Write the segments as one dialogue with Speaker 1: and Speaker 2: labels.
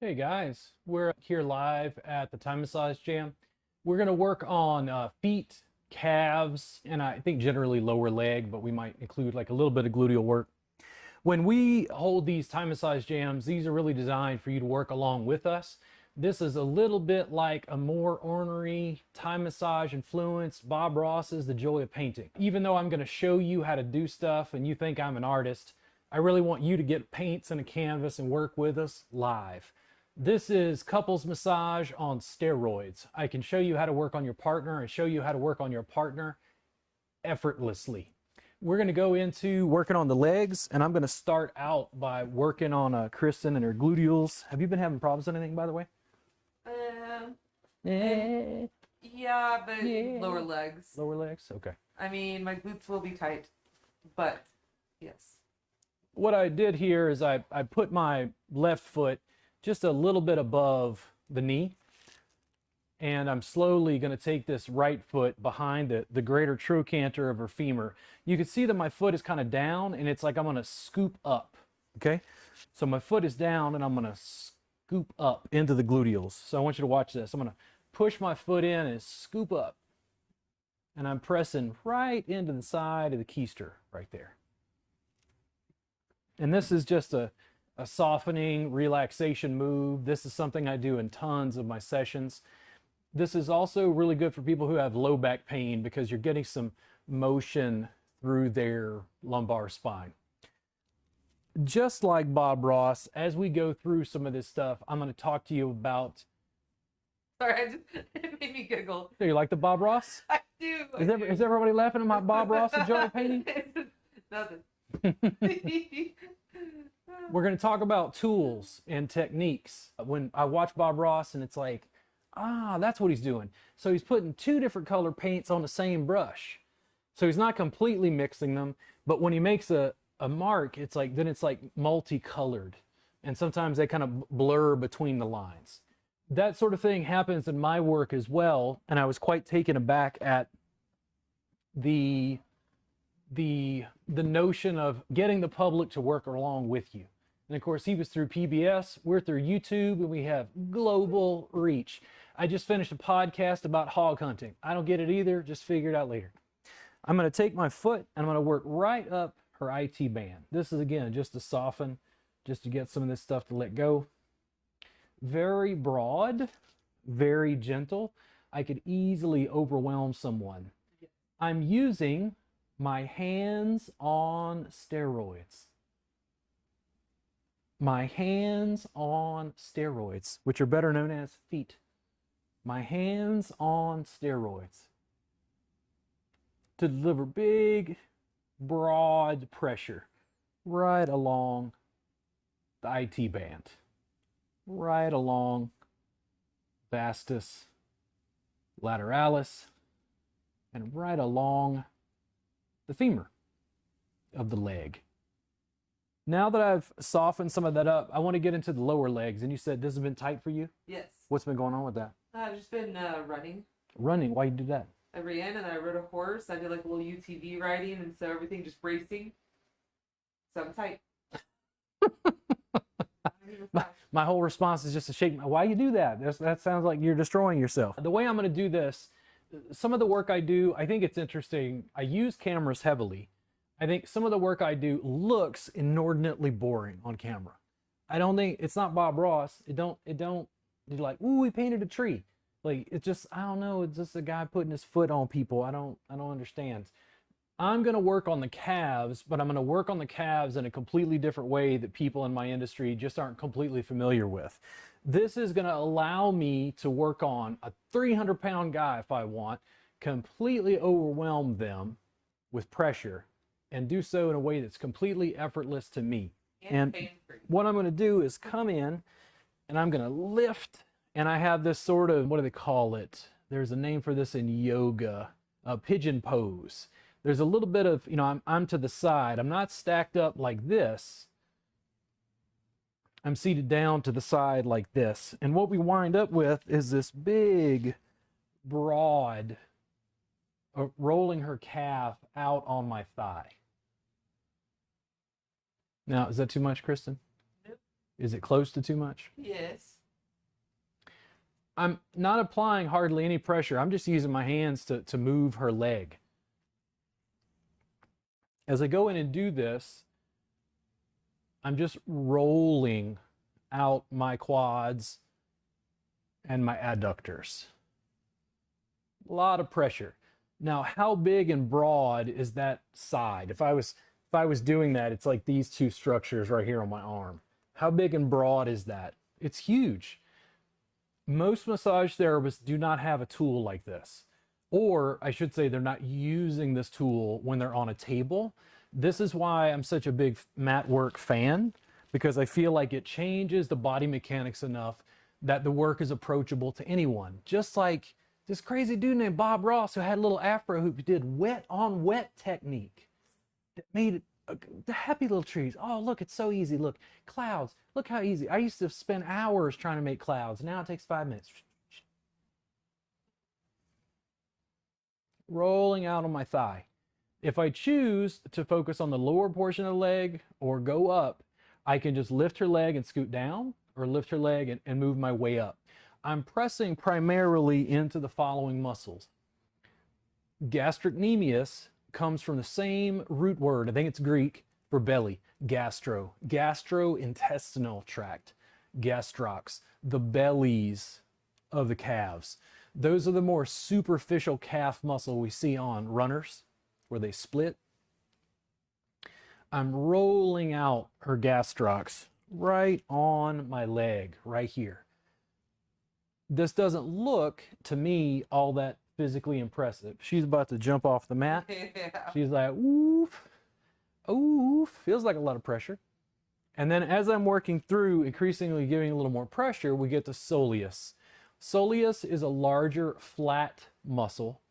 Speaker 1: Hey guys, we're here live at the Thai Massage Jam. We're going to work on feet, calves, and I think generally lower leg, but we might include like a little bit of gluteal work. When we hold these Thai Massage Jams, these are really designed for you to work along with us. This is a little bit like a more ornery Thai massage influence. Bob Ross's The Joy of Painting. Even though I'm going to show you how to do stuff and you think I'm an artist, I really want you to get paints and a canvas and work with us live. This is couples massage on steroids. I can show you how to work on your partner and show you how to work on your partner effortlessly. We're going to go into working on the legs, and I'm going to start out by working on Kristen and her gluteals. Have you been having problems with anything, by the way?
Speaker 2: Yeah, but
Speaker 1: Yeah.
Speaker 2: lower legs.
Speaker 1: Lower legs? Okay.
Speaker 2: I mean, my glutes will be tight, but yes.
Speaker 1: What I did here is I put my left foot just a little bit above the knee, and I'm slowly going to take this right foot behind the greater trochanter of her femur. You can see that my foot is kind of down, and it's like I'm going to scoop up, okay? So my foot is down, and I'm going to scoop up into the gluteals. So I want you to watch this. I'm going to push my foot in and scoop up, and I'm pressing right into the side of the keister right there. And this is just a softening, relaxation move. This is something I do in tons of my sessions. This is also really good for people who have low back pain because you're getting some motion through their lumbar spine. Just like Bob Ross, as we go through some of this stuff, I'm going to talk to you about.
Speaker 2: Sorry, it made me giggle.
Speaker 1: Do you like the Bob Ross?
Speaker 2: I do.
Speaker 1: Is everybody laughing at my Bob Ross and Joey painting?
Speaker 2: Nothing.
Speaker 1: We're going to talk about tools and techniques. When I watch Bob Ross and it's like, that's what he's doing. So he's putting two different color paints on the same brush. So he's not completely mixing them, but when he makes a mark, it's like multicolored. And sometimes they kind of blur between the lines. That sort of thing happens in my work as well. And I was quite taken aback at the notion of getting the public to work along with you. And of course, he was through PBS, we're through YouTube, and we have global reach. I just finished a podcast about hog hunting. I don't get it either, just figure it out later. I'm going to take my foot and I'm going to work right up her IT band. This is, again, just to soften, just to get some of this stuff to let go. Very broad, very gentle. I could easily overwhelm someone. I'm using my hands on steroids. My hands on steroids, which are better known as feet. My hands on steroids. To deliver big, broad pressure right along the IT band. Right along vastus lateralis and right along the femur of the leg. Now that I've softened some of that up, I want to get into the lower legs. And you said this has been tight for you?
Speaker 2: Yes.
Speaker 1: What's been going on with that?
Speaker 2: I've just been running.
Speaker 1: Running? Why you do that?
Speaker 2: I ran and I rode a horse. I did like a little UTV riding, and so everything just racing. So I'm tight.
Speaker 1: My whole response is just to shake. Why you do that? That sounds like you're destroying yourself. The way I'm going to do this, some of the work I do, I think it's interesting. I use cameras heavily. I think some of the work I do looks inordinately boring on camera. I don't think it's not Bob Ross. You're like, ooh, he painted a tree. Like, it's just, I don't know. It's just a guy putting his foot on people. I don't understand. I'm going to work on the calves, but I'm going to work on the calves in a completely different way that people in my industry just aren't completely familiar with. This is going to allow me to work on a 300-pound guy if I want, completely overwhelm them with pressure, and do so in a way that's completely effortless to me. And what I'm going to do is come in and I'm going to lift, and I have this sort of, what do they call it? There's a name for this in yoga, a pigeon pose. There's a little bit of, I'm to the side. I'm not stacked up like this. I'm seated down to the side like this. And what we wind up with is this big, broad, rolling her calf out on my thigh. Now, is that too much, Kristen?
Speaker 2: Nope.
Speaker 1: Is it close to too much?
Speaker 2: Yes.
Speaker 1: I'm not applying hardly any pressure. I'm just using my hands to move her leg. As I go in and do this, I'm just rolling out my quads and my adductors. A lot of pressure. Now, how big and broad is that side? If I was doing that, it's like these two structures right here on my arm. How big and broad is that? It's huge. Most massage therapists do not have a tool like this. Or I should say they're not using this tool when they're on a table. This is why I'm such a big mat work fan, because I feel like it changes the body mechanics enough that the work is approachable to anyone. Just like this crazy dude named Bob Ross who had a little afro who did wet on wet technique that made it the happy little trees. Oh, look, it's so easy. Look, clouds. Look how easy. I used to spend hours trying to make clouds. Now it takes 5 minutes. Rolling out on my thigh. If I choose to focus on the lower portion of the leg or go up, I can just lift her leg and scoot down, or lift her leg and move my way up. I'm pressing primarily into the following muscles. Gastrocnemius comes from the same root word, I think it's Greek, for belly, gastrointestinal tract, gastrocs, the bellies of the calves. Those are the more superficial calf muscle we see on runners, where they split. I'm rolling out her gastrocs right on my leg, right here. This doesn't look, to me, all that physically impressive. She's about to jump off the mat.
Speaker 2: Yeah.
Speaker 1: She's like, oof, oof, feels like a lot of pressure. And then as I'm working through, increasingly giving a little more pressure, we get to soleus. Soleus is a larger, flat muscle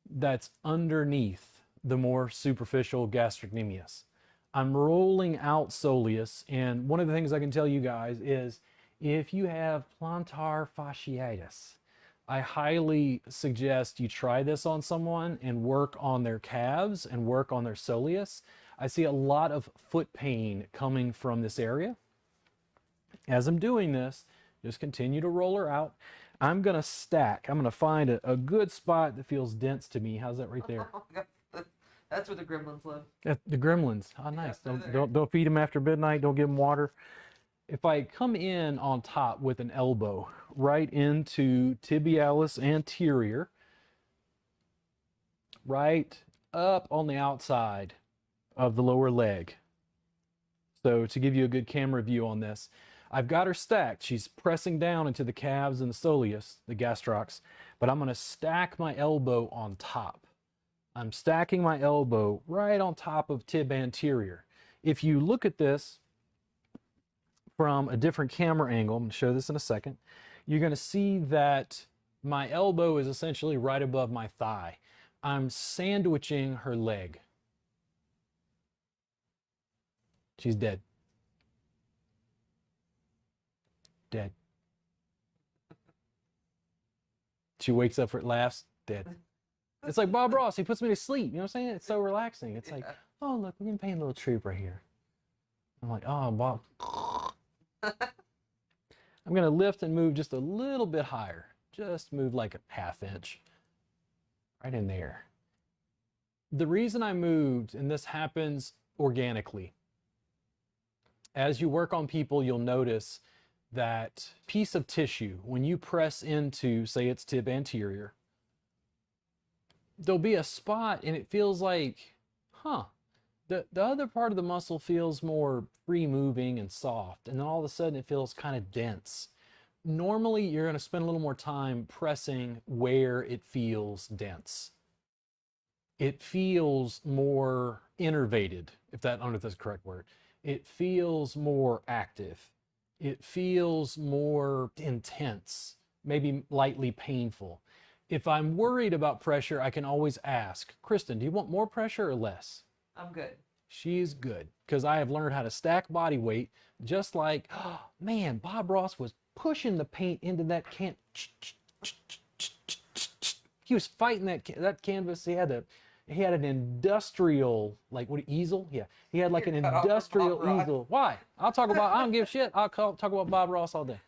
Speaker 1: that's underneath the more superficial gastrocnemius. I'm rolling out soleus, and one of the things I can tell you guys is if you have plantar fasciitis, I highly suggest you try this on someone and work on their calves and work on their soleus. I see a lot of foot pain coming from this area. As I'm doing this, just continue to roll her out. I'm gonna stack. I'm gonna find a good spot that feels dense to me. How's that right there?
Speaker 2: That's where the gremlins live.
Speaker 1: The gremlins. Oh, nice. Don't feed them after midnight. Don't give them water. If I come in on top with an elbow right into tibialis anterior, right up on the outside of the lower leg. So to give you a good camera view on this, I've got her stacked. She's pressing down into the calves and the soleus, the gastrocs, but I'm going to stack my elbow on top. I'm stacking my elbow right on top of tib anterior. If you look at this from a different camera angle, I'm going to show this in a second, you're going to see that my elbow is essentially right above my thigh. I'm sandwiching her leg. She's dead. Dead. She wakes up for it, laughs, dead. It's like Bob Ross, he puts me to sleep. You know what I'm saying? It's so relaxing. It's like, oh, look, we're going to paint a little troop right here. I'm like, oh, Bob. I'm going to lift and move just a little bit higher. Just move like a ½ inch. Right in there. The reason I moved, and this happens organically, as you work on people, you'll notice that piece of tissue, when you press into, say it's tib anterior, there'll be a spot and it feels like, the other part of the muscle feels more free moving and soft, and then all of a sudden it feels kind of dense. Normally you're going to spend a little more time pressing where it feels dense. It feels more innervated, if that, I don't know if that's the correct word. It feels more active. It feels more intense, maybe lightly painful. If I'm worried about pressure, I can always ask, Kristen, do you want more pressure or less?
Speaker 2: I'm good.
Speaker 1: She's good, because I have learned how to stack body weight, just like, oh, man, Bob Ross was pushing the paint into that can. He was fighting that canvas. He had to He had an industrial, like what, easel? Yeah. He had like an
Speaker 2: You're cut off from
Speaker 1: industrial
Speaker 2: Bob Ross.
Speaker 1: easel. Why? I don't give a shit. Talk about Bob Ross all day.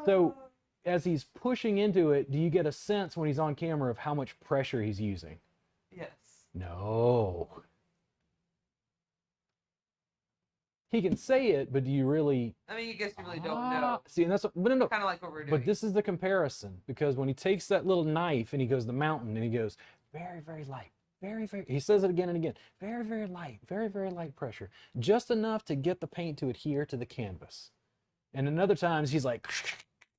Speaker 1: So as he's pushing into it, do you get a sense when he's on camera of how much pressure he's using?
Speaker 2: Yes.
Speaker 1: No. He can say it, but do you really?
Speaker 2: I mean, you guess you really don't know.
Speaker 1: See, and that's but no.
Speaker 2: Kind of like what we're doing.
Speaker 1: But this is the comparison, because when he takes that little knife and he goes to the mountain and he goes very, very light, very, very. He says it again and again, very, very light, very, very light pressure, just enough to get the paint to adhere to the canvas. And in other times he's like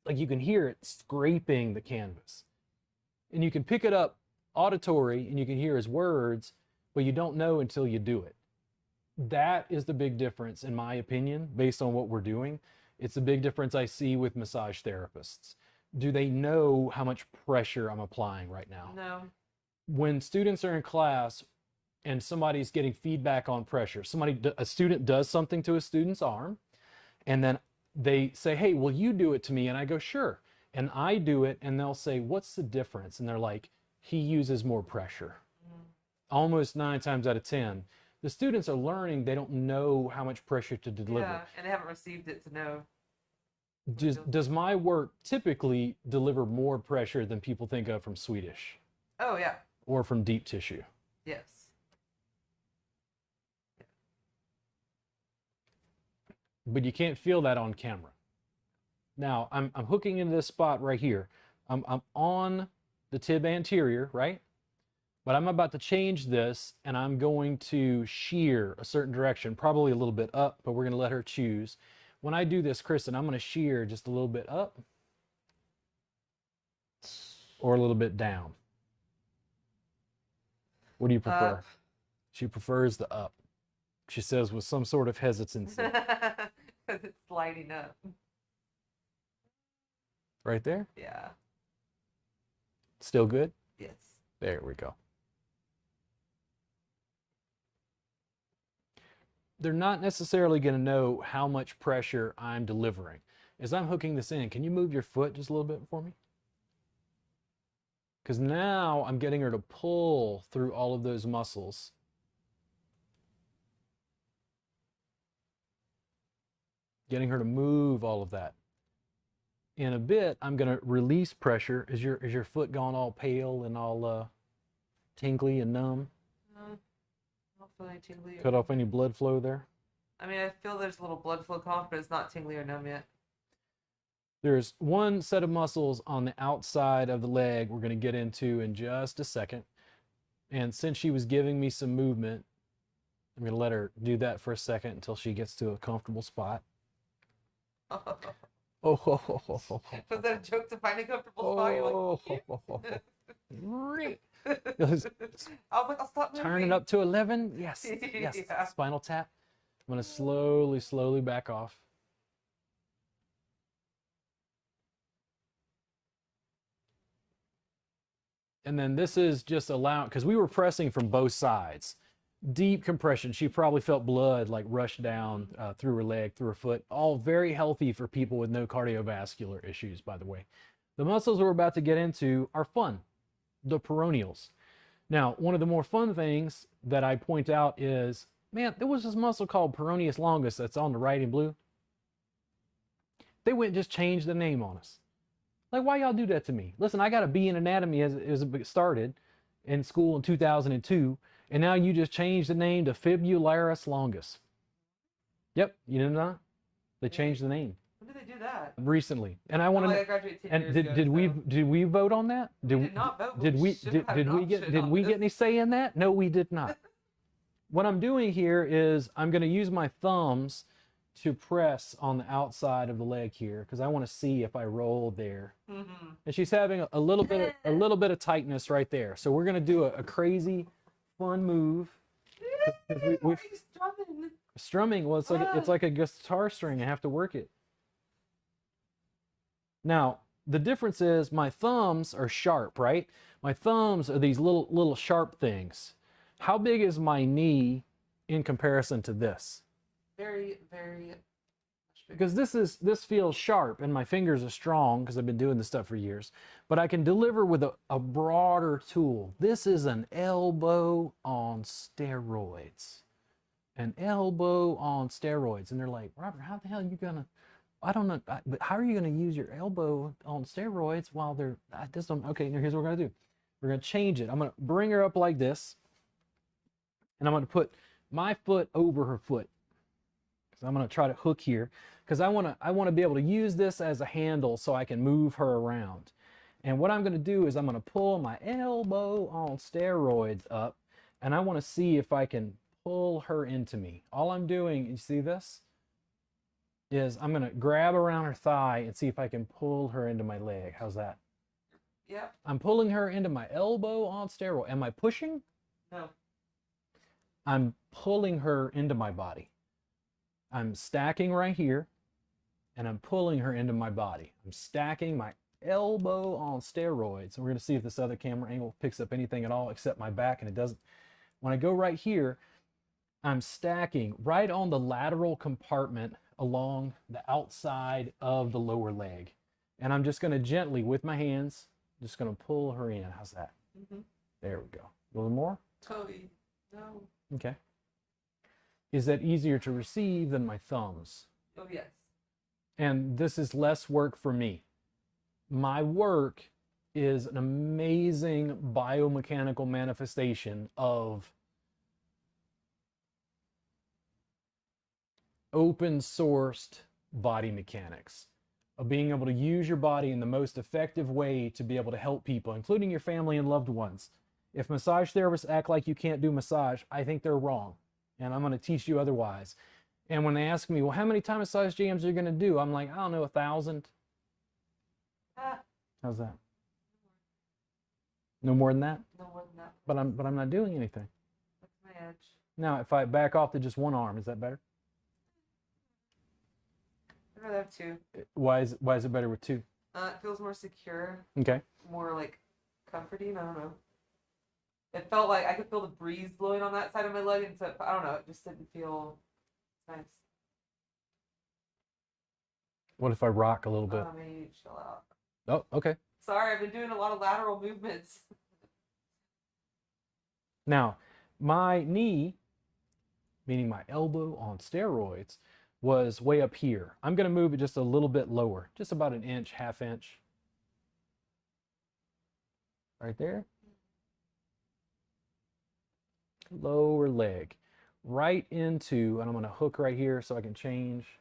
Speaker 1: you can hear it scraping the canvas, and you can pick it up auditory and you can hear his words, but you don't know until you do it. That is the big difference, in my opinion, based on what we're doing. It's the big difference I see with massage therapists. Do they know how much pressure I'm applying right now?
Speaker 2: No.
Speaker 1: When students are in class and somebody's getting feedback on pressure, a student does something to a student's arm, and then they say, hey, will you do it to me? And I go, sure. And I do it, and they'll say, what's the difference? And they're like, he uses more pressure. Almost 9 times out of 10. The students are learning, they don't know how much pressure to deliver.
Speaker 2: Yeah, and they haven't received it to know.
Speaker 1: Does my work typically deliver more pressure than people think of from Swedish?
Speaker 2: Oh, yeah.
Speaker 1: Or from deep tissue?
Speaker 2: Yes.
Speaker 1: But you can't feel that on camera. Now, I'm hooking into this spot right here. I'm on the tib anterior, right? But I'm about to change this, and I'm going to shear a certain direction, probably a little bit up, but we're going to let her choose. When I do this, Kristen, I'm going to shear just a little bit up or a little bit down. What do you prefer?
Speaker 2: Up.
Speaker 1: She prefers the up. She says with some sort of hesitancy.
Speaker 2: Because it's lighting up.
Speaker 1: Right there?
Speaker 2: Yeah.
Speaker 1: Still good?
Speaker 2: Yes.
Speaker 1: There we go. They're not necessarily going to know how much pressure I'm delivering. As I'm hooking this in, can you move your foot just a little bit for me? Because now I'm getting her to pull through all of those muscles. Getting her to move all of that. In a bit, I'm going to release pressure. Is your foot gone all pale and all tingly and numb?
Speaker 2: Not feeling tingly.
Speaker 1: Cut off any blood flow there?
Speaker 2: I mean, I feel there's a little blood flow off, but it's not tingly or numb yet.
Speaker 1: There's one set of muscles on the outside of the leg we're going to get into in just a second. And since she was giving me some movement, I'm going to let her do that for a second until she gets to a comfortable spot. Oh, ho, ho, ho, ho, ho.
Speaker 2: Was that a joke to find a comfortable spot? You're like,
Speaker 1: Oh, ho, ho, ho, ho.
Speaker 2: I was like, I'll stop moving.
Speaker 1: Turn it up to 11. Yes, yes.
Speaker 2: Yeah.
Speaker 1: Spinal tap. I'm going to slowly back off. And then this is just allowing, because we were pressing from both sides. Deep compression. She probably felt blood like rush down through her leg, through her foot. All very healthy for people with no cardiovascular issues, by the way. The muscles we're about to get into are fun. The peroneals. Now, one of the more fun things that I point out is, man, there was this muscle called peroneus longus that's on the right in blue. They went and just changed the name on us. Like, why y'all do that to me? Listen, I got a B in anatomy as it started in school in 2002, and now you just changed the name to fibularis longus. Yep, you did not? They changed the name.
Speaker 2: When did they do that?
Speaker 1: Recently. And I want to
Speaker 2: I graduated 10
Speaker 1: and
Speaker 2: years
Speaker 1: did,
Speaker 2: ago,
Speaker 1: did we
Speaker 2: so.
Speaker 1: did we vote on that?
Speaker 2: We did not vote.
Speaker 1: Did we
Speaker 2: should have had an option
Speaker 1: did
Speaker 2: on
Speaker 1: we
Speaker 2: this.
Speaker 1: get any say in that? No, we did not. What I'm doing here is I'm going to use my thumbs to press on the outside of the leg here because I want to see if I roll there.
Speaker 2: Mm-hmm.
Speaker 1: And she's having a little bit of tightness right there. So we're going to do a crazy fun move.
Speaker 2: We're strumming.
Speaker 1: Strumming, well, it's like a guitar string. I have to work it. Now, the difference is my thumbs are sharp, right? My thumbs are these little sharp things. How big is my knee in comparison to this?
Speaker 2: Very, very much
Speaker 1: because this feels sharp and my fingers are strong because I've been doing this stuff for years, but I can deliver with a broader tool. This is an elbow on steroids. An elbow on steroids. And they're like, Robert, how the hell are you gonna, I don't know, but how are you gonna use your elbow on steroids while they're, okay, now here's what we're gonna do. We're gonna change it. I'm gonna bring her up like this, and I'm gonna put my foot over her foot. So I'm gonna try to hook here, because I wanna be able to use this as a handle so I can move her around. And what I'm gonna do is I'm gonna pull my elbow on steroids up, and I wanna see if I can pull her into me. All I'm doing, you see this, is I'm gonna grab around her thigh and see if I can pull her into my leg. How's that?
Speaker 2: Yep.
Speaker 1: I'm pulling her into my elbow on steroid. Am I pushing?
Speaker 2: No.
Speaker 1: I'm pulling her into my body. I'm stacking right here, and I'm pulling her into my body. I'm stacking my elbow on steroids. And we're gonna see if this other camera angle picks up anything at all except my back, and it doesn't. When I go right here, I'm stacking right on the lateral compartment along the outside of the lower leg. And I'm just gonna gently, with my hands, just gonna pull her in. How's that?
Speaker 2: Mm-hmm.
Speaker 1: There we go. A little more?
Speaker 2: Totally. No.
Speaker 1: Okay. Is that easier to receive than my thumbs?
Speaker 2: Oh, yes.
Speaker 1: And this is less work for me. My work is an amazing biomechanical manifestation of open sourced body mechanics, of being able to use your body in the most effective way to be able to help people, including your family and loved ones. If massage therapists act like you can't do massage, I think they're wrong. And I'm going to teach you otherwise. And when they ask me, well, how many Thai massage jams are you going to do? I'm like, I don't know, 1,000. How's that? No more than that?
Speaker 2: No more than that.
Speaker 1: But I'm not doing anything.
Speaker 2: That's my edge.
Speaker 1: Now, if I back off to just one arm, is that better?
Speaker 2: I'd rather have two.
Speaker 1: Why is it better with two?
Speaker 2: It feels more secure,
Speaker 1: Okay.
Speaker 2: more like comforting. I don't know. It felt like I could feel the breeze blowing on that side of my leg, and so I don't know. It just didn't feel nice.
Speaker 1: What if I rock a little bit?
Speaker 2: Maybe chill out.
Speaker 1: Oh, okay.
Speaker 2: Sorry, I've been doing a lot of lateral movements.
Speaker 1: Now, my knee, meaning my elbow on steroids, was way up here. I'm going to move it just a little bit lower, just about an inch, half inch. Right there. Lower leg. Right into, and I'm going to hook right here so I can change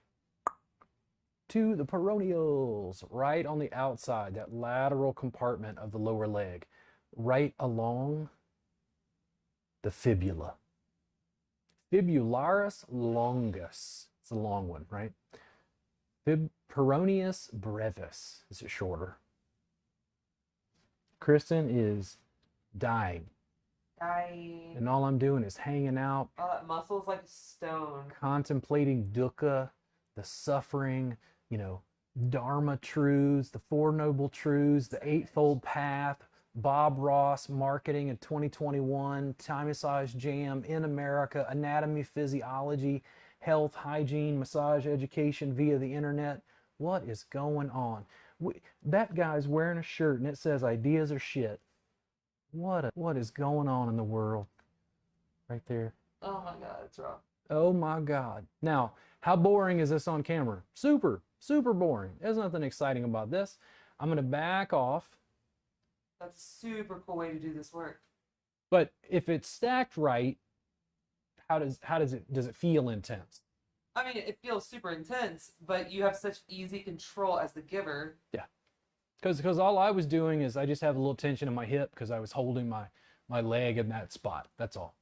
Speaker 1: to the peroneals, right on the outside, that lateral compartment of the lower leg, right along the fibula. Fibularis longus. It's a long one, right? Peroneus brevis is it shorter. Kristen is dying. And all I'm doing is hanging out.
Speaker 2: Oh, that muscle is like a stone.
Speaker 1: Contemplating dukkha, the suffering, Dharma truths, the Four Noble Truths, the Eightfold Path, Bob Ross, marketing in 2021, Thai massage jam in America, anatomy, physiology, health, hygiene, massage education via the internet. What is going on? That guy's wearing a shirt and it says ideas are shit. What is going on in the world? Right there.
Speaker 2: Oh my God, it's wrong.
Speaker 1: Oh my God. Now, how boring is this on camera? Super boring. There's nothing exciting about this. I'm going to back off.
Speaker 2: That's a super cool way to do this work.
Speaker 1: But if it's stacked right, how does it feel intense?
Speaker 2: I mean, it feels super intense, but you have such easy control as the giver.
Speaker 1: Yeah. Because all I was doing is I just have a little tension in my hip because I was holding my leg in that spot. That's all.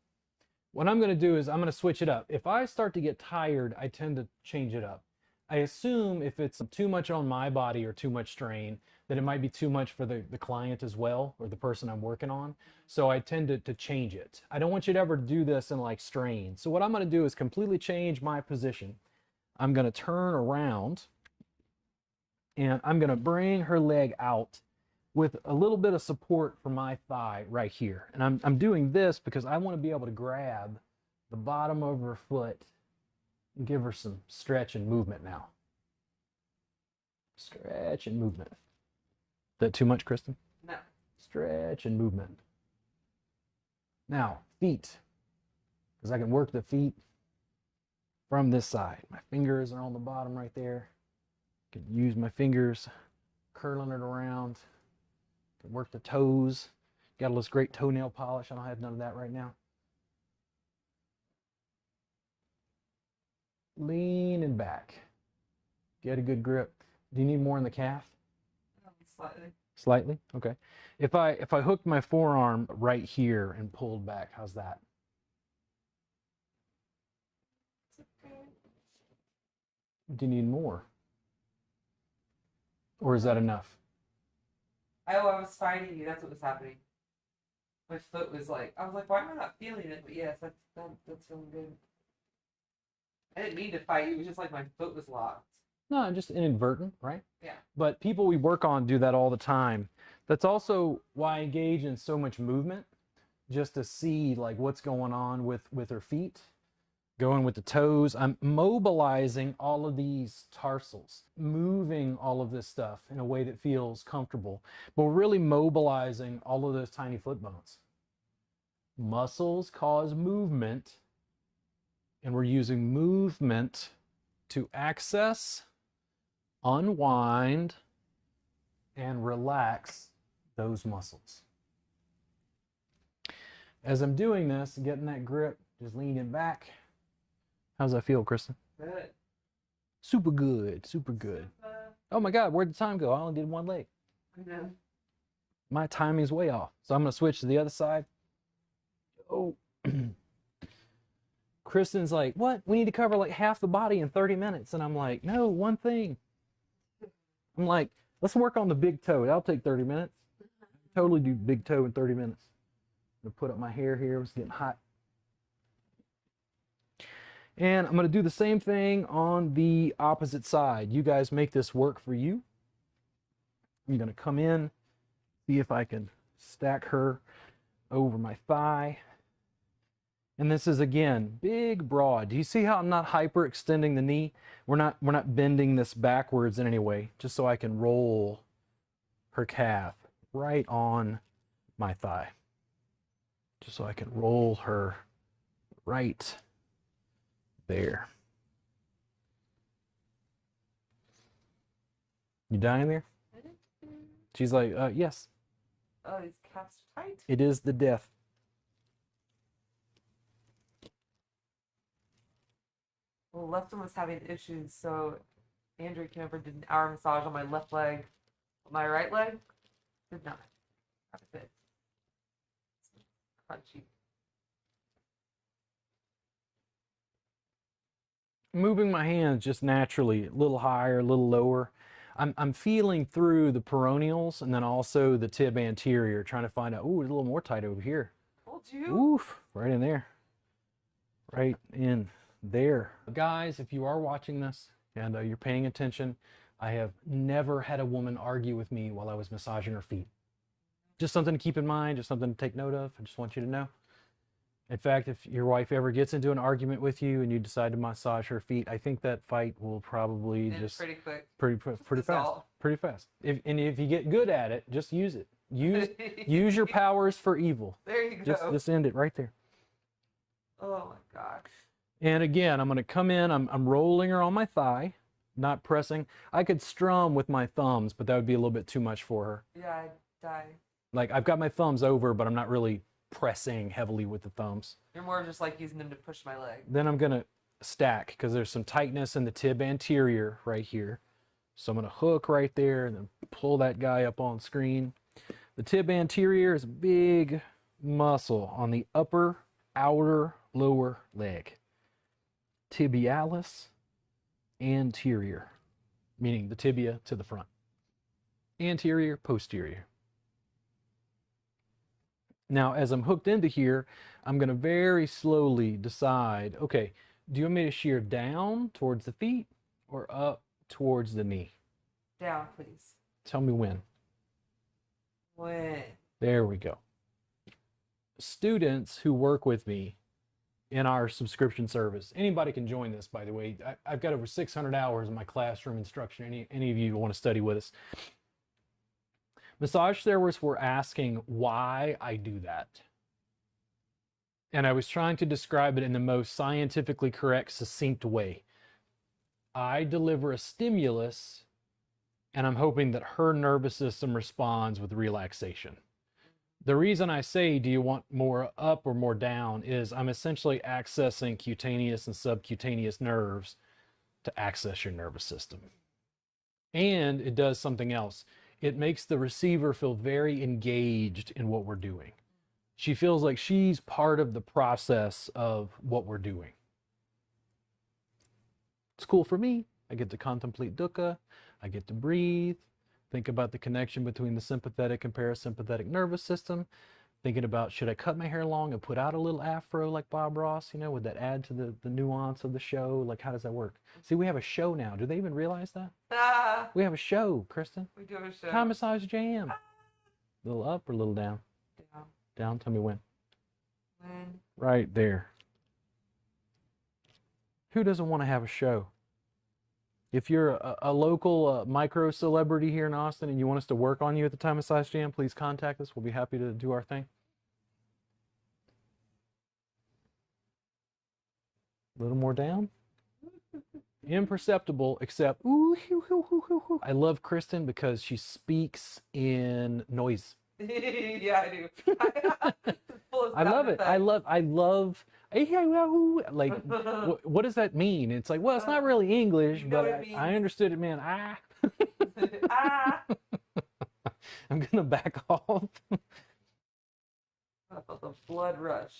Speaker 1: What I'm going to do is I'm going to switch it up. If I start to get tired, I tend to change it up. I assume if it's too much on my body or too much strain, that it might be too much for the client as well, or the person I'm working on. So I tend to change it. I don't want you to ever do this in like strain. So what I'm going to do is completely change my position. I'm going to turn around and I'm going to bring her leg out with a little bit of support from my thigh right here. And I'm doing this because I want to be able to grab the bottom of her foot and give her some stretch and movement now. Stretch and movement. Is that too much, Kristen?
Speaker 2: No.
Speaker 1: Stretch and movement. Now, feet. Because I can work the feet from this side. My fingers are on the bottom right there. I can use my fingers, curling it around. I can work the toes. Got all this great toenail polish. I don't have none of that right now. Leaning back. Get a good grip. Do you need more in the calf?
Speaker 2: Slightly.
Speaker 1: Slightly? Okay. If I hooked my forearm right here and pulled back, how's that? Do you need more? Or is that enough?
Speaker 2: I was fighting you. That's what was happening. My foot was like, I was like, why am I not feeling it? But yes, that's feeling good. I didn't mean to fight you. It was just like my foot was locked.
Speaker 1: No, just inadvertent, right?
Speaker 2: Yeah.
Speaker 1: But people we work on do that all the time. That's also why I engage in so much movement, just to see like what's going on with her feet, going with the toes. I'm mobilizing all of these tarsals, moving all of this stuff in a way that feels comfortable, but we're really mobilizing all of those tiny foot bones. Muscles cause movement, and we're using movement to access, unwind, and relax those muscles. As I'm doing this, getting that grip, just leaning back. How's that feel, Kristen?
Speaker 2: Good.
Speaker 1: Super good, super good. Oh my God, where'd the time go? I only did one leg.
Speaker 2: I know.
Speaker 1: My timing's way off. So I'm gonna switch to the other side. Oh. Kristen's like, what? We need to cover like half the body in 30 minutes. And I'm like, no, one thing. I'm like, let's work on the big toe. That'll take 30 minutes. Totally do big toe in 30 minutes. I'm gonna put up my hair here. It's getting hot. And I'm gonna do the same thing on the opposite side. You guys make this work for you. I'm gonna come in, see if I can stack her over my thigh. And this is, again, big, broad. Do you see how I'm not hyperextending the knee? We're not bending this backwards in any way, just so I can roll her calf right on my thigh. Just so I can roll her right there. You dying there? She's like, yes.
Speaker 2: Oh, these calves are tight.
Speaker 1: It is the death.
Speaker 2: Well, left one was having issues, so Andrew came over and did an hour massage on my left leg. My right leg did not. Not a bit. Crunchy.
Speaker 1: Moving my hands just naturally, a little higher, a little lower. I'm feeling through the peroneals and then also the tib anterior, trying to find out, ooh, it's a little more tight over here.
Speaker 2: Told you.
Speaker 1: Oof, right in there. Right in there. Guys, if you are watching this and you're paying attention, I have never had a woman argue with me while I was massaging her feet. Just something to keep in mind, just something to take note of. I just want you to know. In fact, if your wife ever gets into an argument with you and you decide to massage her feet, I think that fight will probably
Speaker 2: And
Speaker 1: just
Speaker 2: pretty quick.
Speaker 1: pretty fast.
Speaker 2: Dissolve.
Speaker 1: Pretty fast. If you get good at it, just use it. Use your powers for evil.
Speaker 2: There you go.
Speaker 1: Just end it right there.
Speaker 2: Oh my God.
Speaker 1: And again, I'm going to come in. I'm rolling her on my thigh, not pressing. I could strum with my thumbs, but that would be a little bit too much for her.
Speaker 2: Yeah, I'd die.
Speaker 1: Like, I've got my thumbs over, but I'm not really pressing heavily with the thumbs.
Speaker 2: You're more just like using them to push my leg.
Speaker 1: Then I'm going to stack because there's some tightness in the tib anterior right here. So I'm going to hook right there and then pull that guy up on screen. The tib anterior is a big muscle on the upper outer lower leg. Tibialis anterior, meaning the tibia to the front. Anterior, posterior. Now, as I'm hooked into here, I'm going to very slowly decide, okay, do you want me to shear down towards the feet or up towards the knee?
Speaker 2: Down, please.
Speaker 1: Tell me when.
Speaker 2: When?
Speaker 1: There we go. Students who work with me in our subscription service. Anybody can join this, by the way. I've got over 600 hours in my classroom instruction. Any of you want to study with us. Massage therapists were asking why I do that. And I was trying to describe it in the most scientifically correct, succinct way. I deliver a stimulus, and I'm hoping that her nervous system responds with relaxation. The reason I say, do you want more up or more down, is I'm essentially accessing cutaneous and subcutaneous nerves to access your nervous system. And it does something else. It makes the receiver feel very engaged in what we're doing. She feels like she's part of the process of what we're doing. It's cool for me. I get to contemplate dukkha. I get to breathe. Think about the connection between the sympathetic and parasympathetic nervous system. Thinking about, should I cut my hair long and put out a little afro like Bob Ross? You know, would that add to the nuance of the show? Like, how does that work? See, we have a show now. Do they even realize that? We have a show, Kristen.
Speaker 2: We do have a show.
Speaker 1: Time Massage Jam. A little up or a little down?
Speaker 2: Down.
Speaker 1: Down, tell me when.
Speaker 2: When?
Speaker 1: Right there. Who doesn't want to have a show? If you're a local micro celebrity here in Austin and you want us to work on you at the Time Massage Jam, please contact us. We'll be happy to do our thing. A little more down. Imperceptible, except ooh, hoo, hoo, hoo, hoo, hoo. I love Kristen because she speaks in noise.
Speaker 2: Yeah, I do.
Speaker 1: I love it. I love. Like, what does that mean? It's like, well, it's not really English, but I understood it, man. I'm gonna back off.
Speaker 2: I felt the blood rush.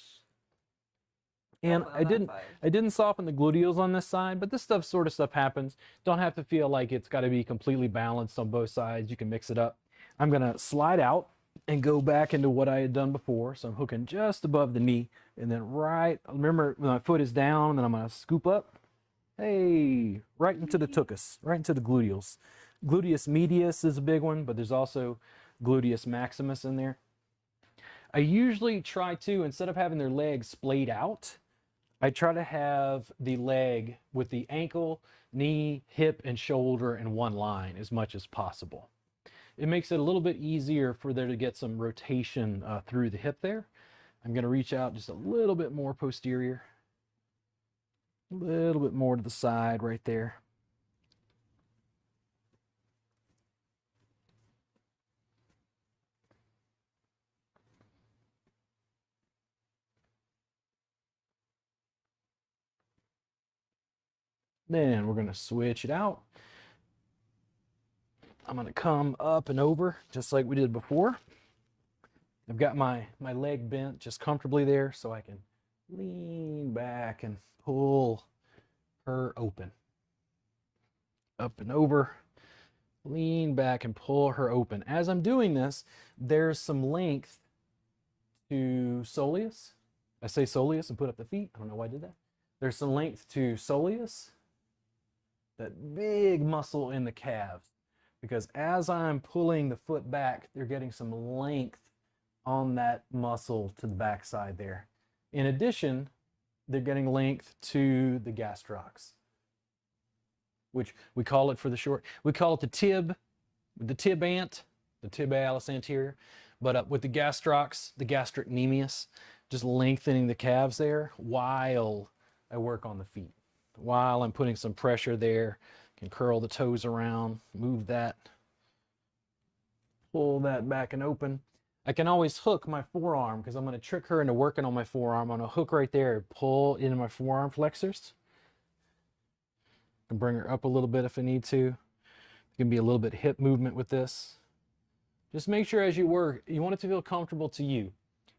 Speaker 1: And I didn't soften the gluteals on this side, but this sort of stuff happens. Don't have to feel like it's got to be completely balanced on both sides. You can mix it up. I'm gonna slide out and go back into what I had done before. So I'm hooking just above the knee, and then remember my foot is down, and then I'm gonna scoop up. Hey, right into the tuchus, right into the gluteals. Gluteus medius is a big one, but there's also gluteus maximus in there. I usually try to, instead of having their legs splayed out, I try to have the leg with the ankle, knee, hip, and shoulder in one line as much as possible. It makes it a little bit easier for there to get some rotation through the hip there. I'm going to reach out just a little bit more posterior. A little bit more to the side right there. Then we're going to switch it out. I'm going to come up and over just like we did before. I've got my leg bent just comfortably there so I can lean back and pull her open. Up and over, lean back and pull her open. As I'm doing this, there's some length to soleus. I say soleus and put up the feet. I don't know why I did that. There's some length to soleus, that big muscle in the calves. Because as I'm pulling the foot back, they're getting some length on that muscle to the backside there. In addition, they're getting length to the gastrocs, which we call it for the short. We call it the tib ant, the tibialis anterior. But with the gastrocs, the gastrocnemius, just lengthening the calves there while I work on the feet. While I'm putting some pressure there, can curl the toes around, move that, pull that back and open. I can always hook my forearm because I'm going to trick her into working on my forearm. I'm going to hook right there, pull into my forearm flexors. I can bring her up a little bit if I need to. There can be a little bit hip movement with this. Just make sure as you work, you want it to feel comfortable to you.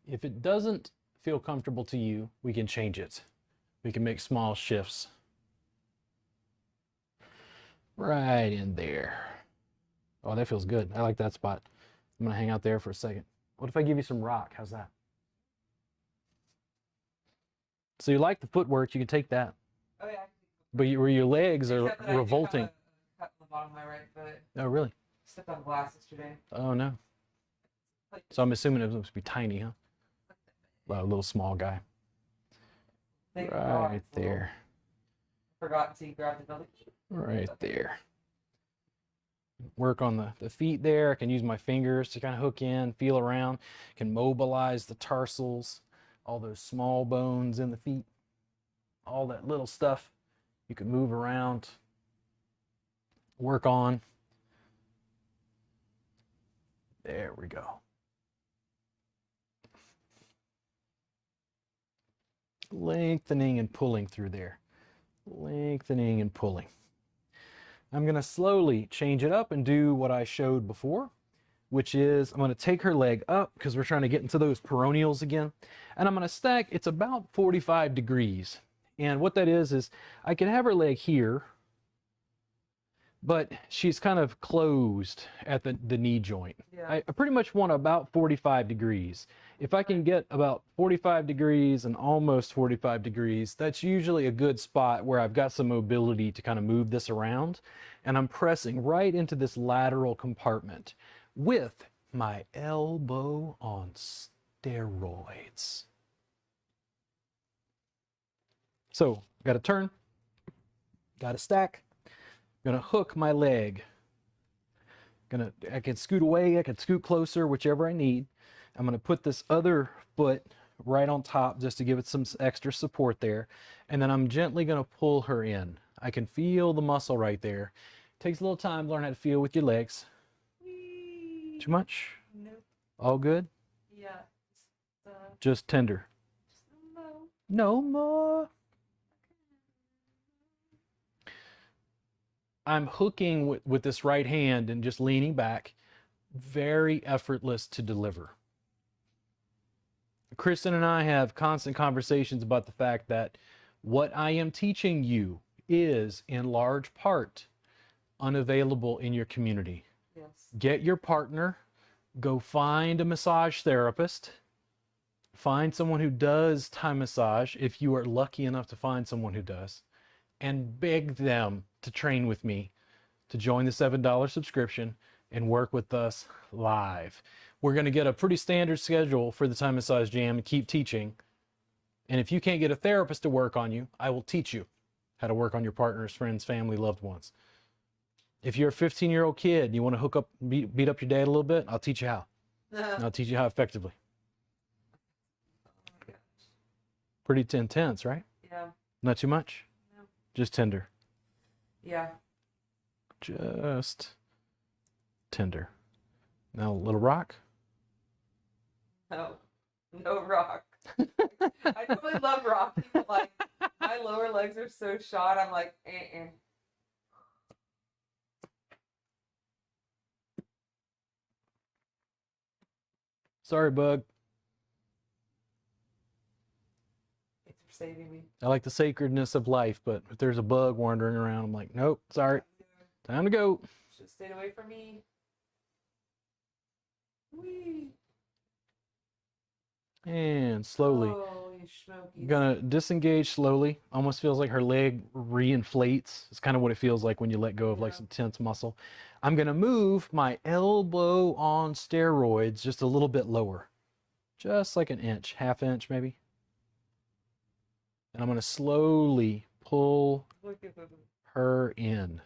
Speaker 1: If it doesn't feel comfortable to you, we can change it. We can make small shifts. Right in there. Oh, that feels good. I like that spot. I'm going to hang out there for a second. What if I give you some rock? How's that? So you like the footwork, you can take that.
Speaker 2: Oh, yeah.
Speaker 1: But where your legs are
Speaker 2: Except that I do
Speaker 1: revolting.
Speaker 2: have a cut on the bottom of my right foot.
Speaker 1: Oh, really?
Speaker 2: Stepped on glass yesterday.
Speaker 1: Oh, no. So I'm assuming it must be tiny, huh? Well, a little small guy.
Speaker 2: Thank God.
Speaker 1: Right there.
Speaker 2: Forgot until you grabbed it. I was like,
Speaker 1: Right there. Work on the feet there. I can use my fingers to kind of hook in, feel around. Can mobilize the tarsals, all those small bones in the feet, all that little stuff you can move around, work on. There we go. Lengthening and pulling through there. Lengthening and pulling. I'm going to slowly change it up and do what I showed before, which is I'm going to take her leg up because we're trying to get into those peroneals again. And I'm going to stack, it's about 45 degrees. And what that is I can have her leg here, but she's kind of closed at the knee joint.
Speaker 2: Yeah.
Speaker 1: I pretty much want about 45 degrees. If I can get about 45 degrees and almost 45 degrees, that's usually a good spot where I've got some mobility to kind of move this around. And I'm pressing right into this lateral compartment with my elbow on steroids. So, got to turn, got to stack, gonna hook my leg. I can scoot away, I can scoot closer, whichever I need. I'm gonna put this other foot right on top just to give it some extra support there. And then I'm gently gonna pull her in. I can feel the muscle right there. Takes a little time to learn how to feel with your legs.
Speaker 2: Whee!
Speaker 1: Too much?
Speaker 2: Nope.
Speaker 1: All good?
Speaker 2: Yeah.
Speaker 1: Just tender.
Speaker 2: No.
Speaker 1: No more. I'm hooking with this right hand and just leaning back. Very effortless to deliver. Kristen and I have constant conversations about the fact that what I am teaching you is in large part unavailable in your community.
Speaker 2: Yes.
Speaker 1: Get your partner, go find a massage therapist, find someone who does Thai massage if you are lucky enough to find someone who does, and beg them to train with me, to join the $7 subscription and work with us live. We're going to get a pretty standard schedule for the Thai Massage Jam and keep teaching. And if you can't get a therapist to work on you, I will teach you how to work on your partners, friends, family, loved ones. If you're a 15-year-old kid and you want to hook up, beat up your dad a little bit, I'll teach you how. And I'll teach you how effectively.
Speaker 2: Oh my gosh.
Speaker 1: Pretty intense, right?
Speaker 2: Yeah.
Speaker 1: Not too much?
Speaker 2: No.
Speaker 1: Just tender.
Speaker 2: Yeah.
Speaker 1: Just tender. Now a little rock.
Speaker 2: No. No rock. I really love rocking, but like my lower legs are so shot, I'm like, eh.
Speaker 1: Sorry, bug.
Speaker 2: Thanks for saving me.
Speaker 1: I like the sacredness of life, but if there's a bug wandering around, I'm like, nope, sorry. Time to go.
Speaker 2: Should have stayed away from me. Whee!
Speaker 1: And slowly.
Speaker 2: Holy smokies.
Speaker 1: Gonna disengage slowly. Almost feels like her leg reinflates. It's kind of what it feels like when you let go of like some tense muscle. I'm gonna move my elbow on steroids just a little bit lower. Just like an inch, half inch maybe. And I'm gonna slowly pull
Speaker 2: Look at them.
Speaker 1: her in.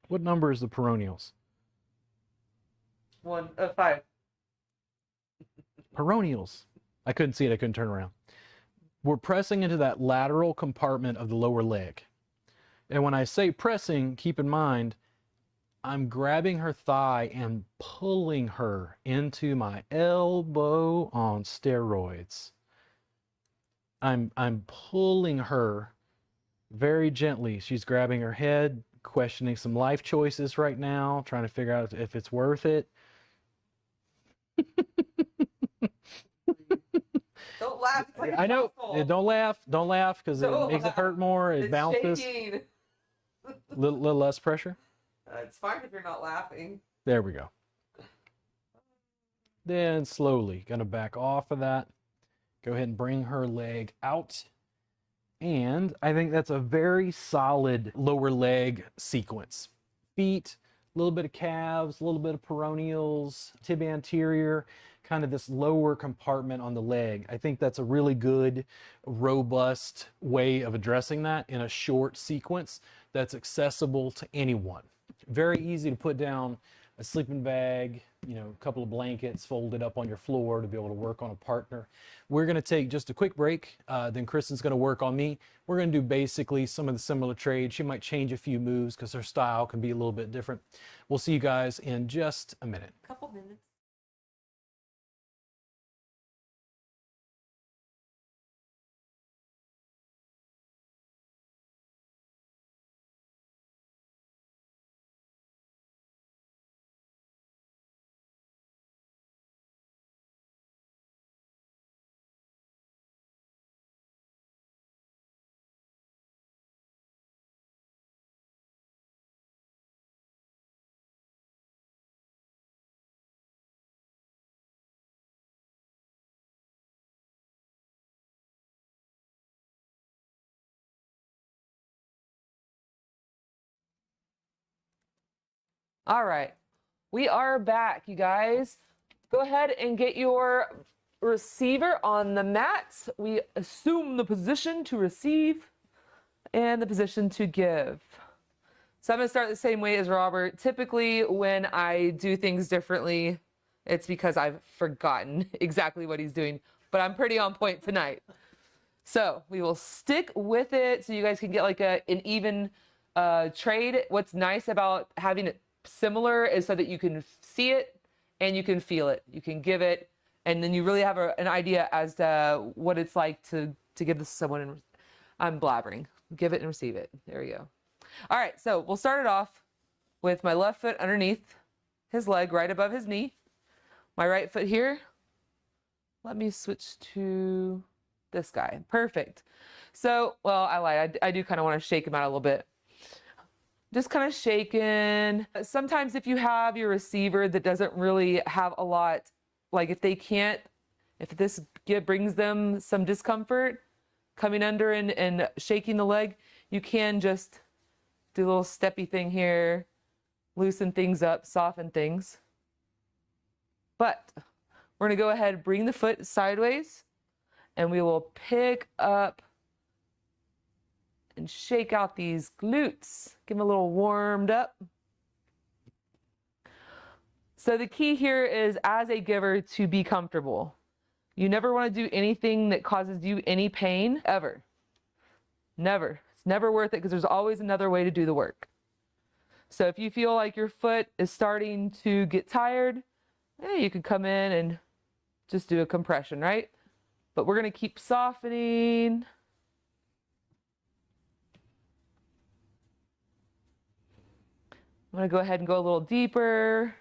Speaker 1: What number is the peroneals?
Speaker 2: 5.
Speaker 1: Peroneals. I couldn't see it. I couldn't turn around. We're pressing into that lateral compartment of the lower leg. And when I say pressing, keep in mind, I'm grabbing her thigh and pulling her into my elbow on steroids. I'm pulling her very gently. She's grabbing her head, questioning some life choices right now, trying to figure out if it's worth it.
Speaker 2: Don't laugh. It's like
Speaker 1: I know.
Speaker 2: muscle.
Speaker 1: Don't laugh. Don't laugh because it
Speaker 2: Don't
Speaker 1: makes it
Speaker 2: laugh.
Speaker 1: hurt more. It
Speaker 2: It's
Speaker 1: bounces.
Speaker 2: shaking.
Speaker 1: Little less pressure.
Speaker 2: It's fine if you're not laughing.
Speaker 1: There we go. Then slowly, gonna back off of that. Go ahead and bring her leg out. And I think that's a very solid lower leg sequence. Feet, little bit of calves, a little bit of peroneals, tibia anterior, kind of this lower compartment on the leg. I think that's a really good, robust way of addressing that in a short sequence that's accessible to anyone. Very easy to put down a sleeping bag, you know, a couple of blankets folded up on your floor to be able to work on a partner. We're going to take just a quick break. Then Kristen's going to work on me. We're going to do basically some of the similar trades. She might change a few moves because her style can be a little bit different. We'll see you guys in just a minute.
Speaker 2: Couple minutes. All right, we are back, you guys. Go ahead and get your receiver on the mat. We assume the position to receive and the position to give. So I'm gonna start the same way as Robert. Typically, when I do things differently, it's because I've forgotten exactly what he's doing, but I'm pretty on point tonight. So we will stick with it so you guys can get like an even trade. What's nice about having it similar is so that you can see it and you can feel it. You can give it, and then you really have an idea as to what it's like to give this to someone. And I'm blabbering. Give it and receive it. There we go. All right, so we'll start it off with my left foot underneath his leg, right above his knee. My right foot here. Let me switch to this guy. Perfect. So, well, I lied. I do kind of want to shake him out a little bit. Just kind of shaking. Sometimes if you have your receiver that doesn't really have a lot, like if this brings them some discomfort, coming under and shaking the leg, you can just do a little steppy thing here, loosen things up, soften things. But we're gonna go ahead and bring the foot sideways, and we will pick up and shake out these glutes. Give them a little warmed up. So the key here is, as a giver, to be comfortable. You never want to do anything that causes you any pain, ever. Never. It's never worth it, because there's always another way to do the work. So if you feel like your foot is starting to get tired, you can come in and just do a compression, right? But we're going to keep softening. I'm going to go ahead and go a little deeper.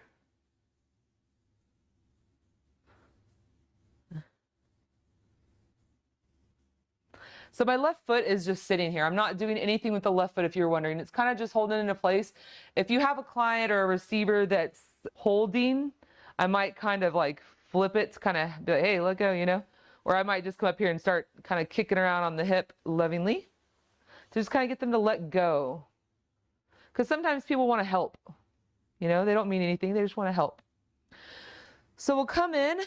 Speaker 2: So my left foot is just sitting here. I'm not doing anything with the left foot, if you're wondering. It's kind of just holding it into place. If you have a client or a receiver that's holding, I might kind of like flip it to kind of be like, hey, let go, you know? Or I might just come up here and start kind of kicking around on the hip lovingly to just kind of get them to let go. Because sometimes people want to help. You know, they don't mean anything. They just want to help. So we'll come in.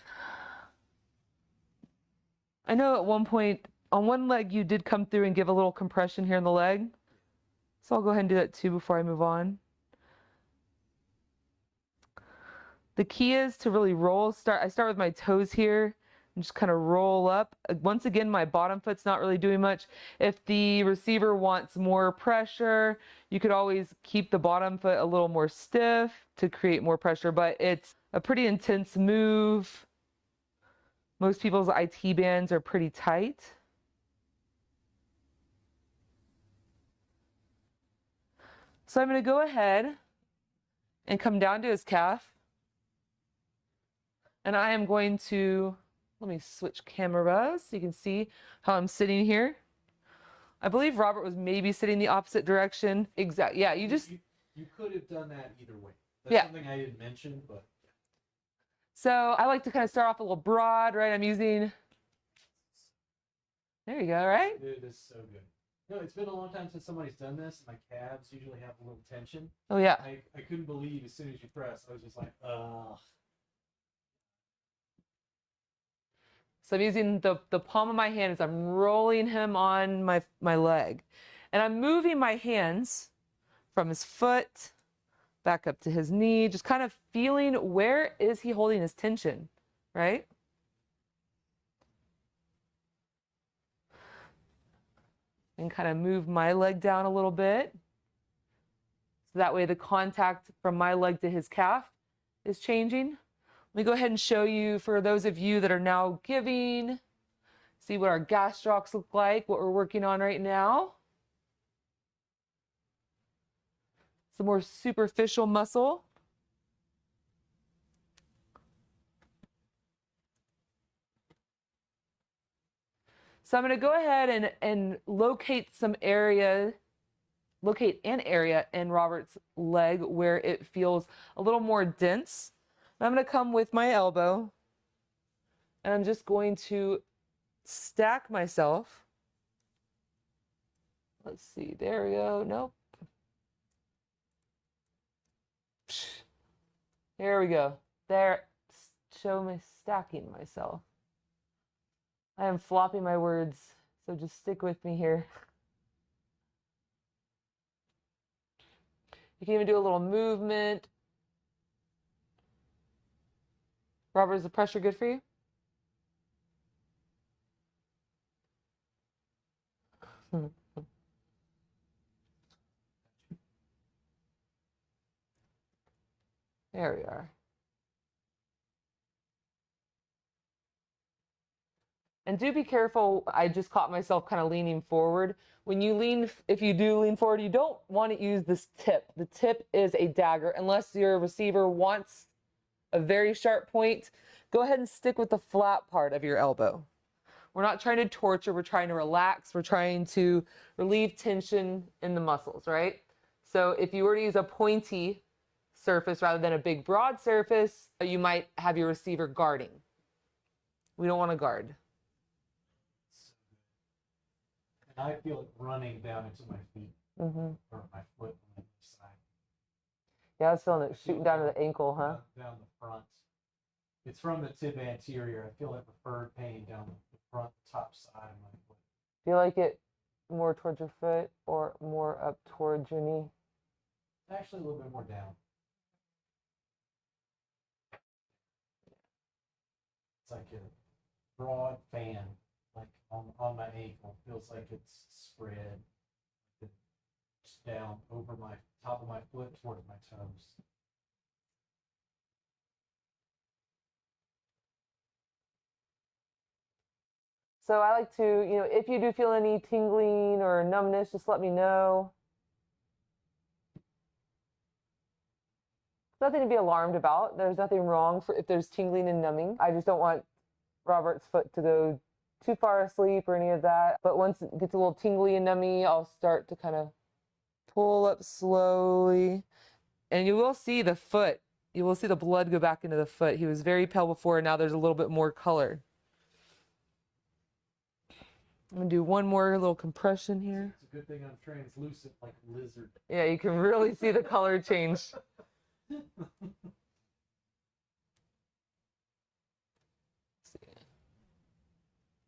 Speaker 2: I know at one point on one leg you did come through and give a little compression here in the leg. So I'll go ahead and do that too before I move on. The key is to really roll. I start with my toes here and just kind of roll up. Once again, my bottom foot's not really doing much. If the receiver wants more pressure, you could always keep the bottom foot a little more stiff to create more pressure, but it's a pretty intense move. Most people's IT bands are pretty tight. So I'm going to go ahead and come down to his calf. And I am going to, let me switch cameras so you can see how I'm sitting here. I believe Robert was maybe sitting the opposite direction. Exactly. Yeah, you
Speaker 1: could have done that either way. That's something I didn't mention, but.
Speaker 2: So I like to kind of start off a little broad, right? I'm using, there you go, right?
Speaker 1: Dude, this is so good. No, it's been a long time since somebody's done this. My calves usually have a little tension.
Speaker 2: Oh yeah.
Speaker 1: I couldn't believe as soon as you press, I was just like, ugh.
Speaker 2: So I'm using the palm of my hand as I'm rolling him on my leg. And I'm moving my hands from his foot back up to his knee, just kind of feeling where is he holding his tension, right? And kind of move my leg down a little bit. So that way the contact from my leg to his calf is changing. Let me go ahead and show you, for those of you that are now giving, see what our gastrocs look like, what we're working on right now. Some more superficial muscle. So I'm going to go ahead and locate an area in Robert's leg where it feels a little more dense. I'm going to come with my elbow and I'm just going to stack myself. Let's see, there we go. Nope. There we go. There, show me stacking myself. I am flopping my words, so just stick with me here. You can even do a little movement. Robert, is the pressure good for you? There we are. And do be careful. I just caught myself kind of leaning forward. When you lean, if you do lean forward, you don't want to use this tip. The tip is a dagger. Unless your receiver wants a very sharp point, go ahead and stick with the flat part of your elbow. We're not trying to torture, we're trying to relax, we're trying to relieve tension in the muscles, right? So if you were to use a pointy surface rather than a big broad surface, you might have your receiver guarding. We don't want to guard.
Speaker 1: And I feel it running down into my feet, or my foot on the side.
Speaker 2: Yeah, I was feeling it shooting down to the ankle, huh?
Speaker 1: Down the front. It's from the tib anterior. I feel that preferred pain down the front top side of my foot.
Speaker 2: Do you like it more towards your foot or more up towards your knee?
Speaker 1: Actually, a little bit more down. It's like a broad fan, like on my ankle. Feels like it's spread just down over my top of my foot toward my toes.
Speaker 2: So I like to, if you do feel any tingling or numbness, just let me know. Nothing to be alarmed about. There's nothing wrong if there's tingling and numbing. I just don't want Robert's foot to go too far asleep or any of that. But once it gets a little tingly and nummy, I'll start to kind of pull up slowly. And you will see the foot. You will see the blood go back into the foot. He was very pale before, and now there's a little bit more color. I'm going to do one more little compression here.
Speaker 1: It's a good thing I'm translucent like a lizard.
Speaker 2: Yeah, you can really see the color change.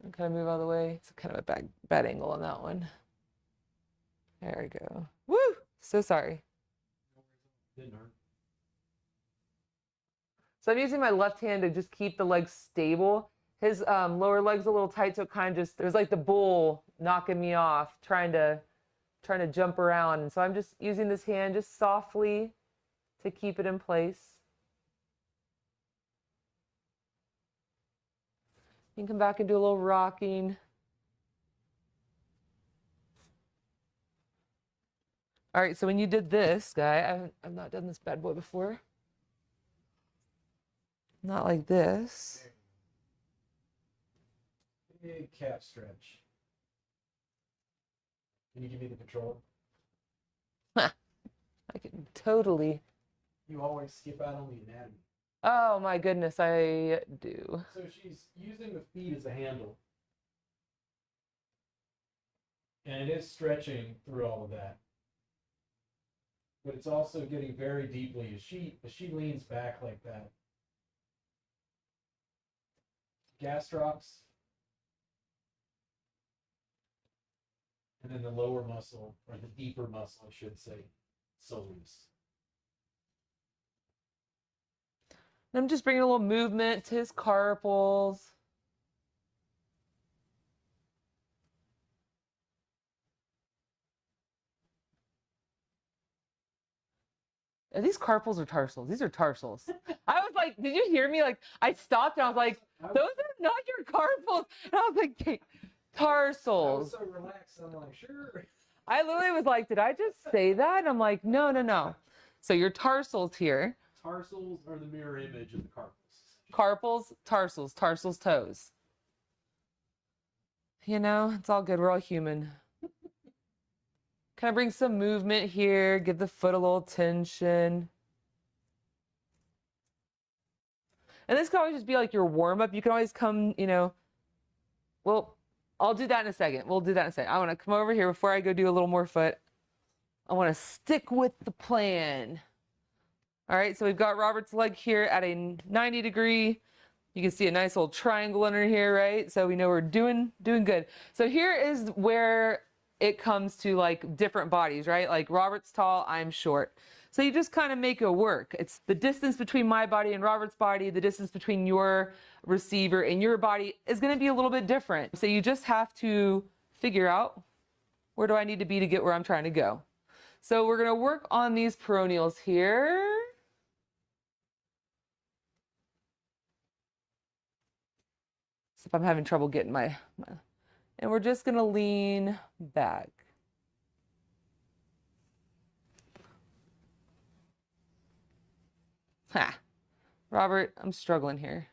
Speaker 2: I'm kind of move out of the way. It's kind of a bad angle on that one. There we go. Woo! So sorry.
Speaker 1: Didn't hurt.
Speaker 2: So I'm using my left hand to just keep the legs stable. His lower leg's a little tight, so it kind of just, there's like the bull knocking me off, trying to jump around. And so I'm just using this hand just softly to keep it in place. You can come back and do a little rocking. All right, so when you did this, guy, I've not done this bad boy before. Not like this.
Speaker 1: Big calf stretch. Can you give me the control?
Speaker 2: I can totally.
Speaker 1: You always skip out on the anatomy.
Speaker 2: Oh my goodness, I do.
Speaker 1: So she's using the feet as a handle. And it is stretching through all of that. But it's also getting very deeply as she leans back like that. Gastrocs. And then the lower muscle, or the deeper muscle, I should say, soleus.
Speaker 2: I'm just bringing a little movement to his carpals. Are these carpals or tarsals? These are tarsals. I was like, did you hear me? Like, I stopped and I was like, those are not your carpals. And I was like, tarsals.
Speaker 1: I was so relaxed, I'm like, sure.
Speaker 2: I literally was like, did I just say that? And I'm like, no, no, no. So your tarsals here.
Speaker 1: Tarsals are the mirror image of the carpals.
Speaker 2: Carpals, tarsals, tarsals, toes. You know, it's all good. We're all human. Kind of bring some movement here. Give the foot a little tension. And this can always just be like your warm-up. You can always come, you know, well, I'll do that in a second. We'll do that in a second. I want to come over here before I go do a little more foot. I want to stick with the plan. All right, so we've got Robert's leg here at a 90 degree. You can see a nice little triangle under here, right? So we know we're doing good. So here is where it comes to like different bodies, right? Like Robert's tall, I'm short. So you just kind of make it work. It's the distance between my body and Robert's body, the distance between your receiver and your body is going to be a little bit different. So you just have to figure out, where do I need to be to get where I'm trying to go? So we're going to work on these peroneals here. So if I'm having trouble getting my and we're just going to lean back. Ha. Robert, I'm struggling here.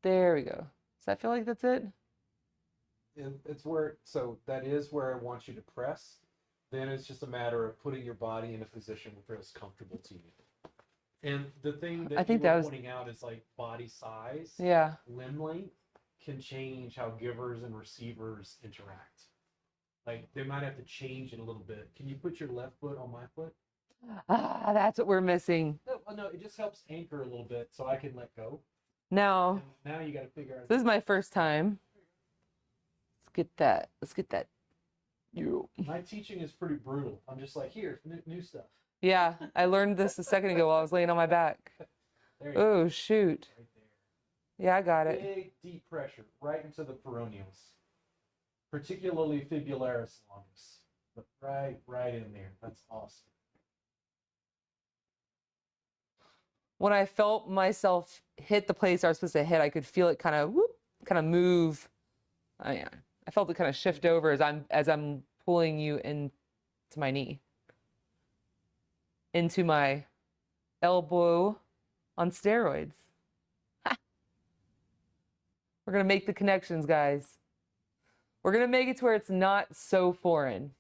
Speaker 2: There we go. Does that feel like that's it?
Speaker 1: It's where, so that is where I want you to press. Then it's just a matter of putting your body in a position where it feels comfortable to you. And the thing that you were pointing out is like body size,
Speaker 2: yeah,
Speaker 1: limb length can change how givers and receivers interact. Like they might have to change it a little bit. Can you put your left foot on my foot?
Speaker 2: Ah, that's what we're missing.
Speaker 1: No, it just helps anchor a little bit so I can let go.
Speaker 2: Now,
Speaker 1: and now you got to figure out.
Speaker 2: This is my first time. Let's get that. Let's get that.
Speaker 1: My teaching is pretty brutal. I'm just like, here, new stuff.
Speaker 2: Yeah, I learned this a second ago while I was laying on my back.
Speaker 1: Oh,
Speaker 2: shoot.
Speaker 1: Right there.
Speaker 2: Yeah, I got it.
Speaker 1: Big, deep pressure right into the peroneals, particularly fibularis longus. But right in there. That's awesome.
Speaker 2: When I felt myself hit the place I was supposed to hit, I could feel it kind of move. I felt it kind of shift over as I'm pulling you into my knee, into my elbow on steroids. Ha. We're gonna make the connections, guys. We're gonna make it to where it's not so foreign.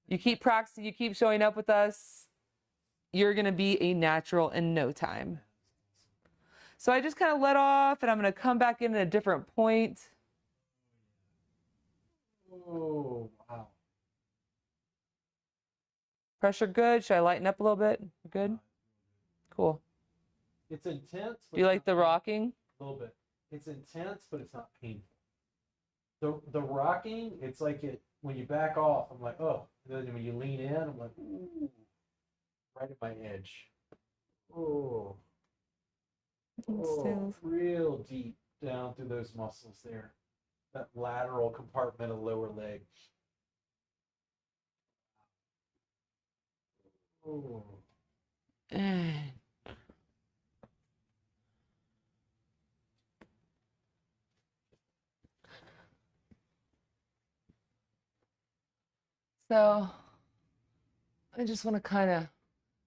Speaker 2: You keep practicing, you keep showing up with us, you're gonna be a natural in no time. So I just kind of let off and I'm gonna come back in at a different point.
Speaker 1: Oh, wow.
Speaker 2: Pressure good? Should I lighten up a little bit? Good? Cool.
Speaker 1: It's intense.
Speaker 2: Do you like the rocking?
Speaker 1: A little bit. It's intense, but it's not painful. The rocking, it's like it when you back off, I'm like, oh. And then when you lean in, I'm like, ooh, right at my edge. Oh. Oh, real deep down through those muscles there. That lateral compartment of the lower leg. Oh.
Speaker 2: So I just want to kind of,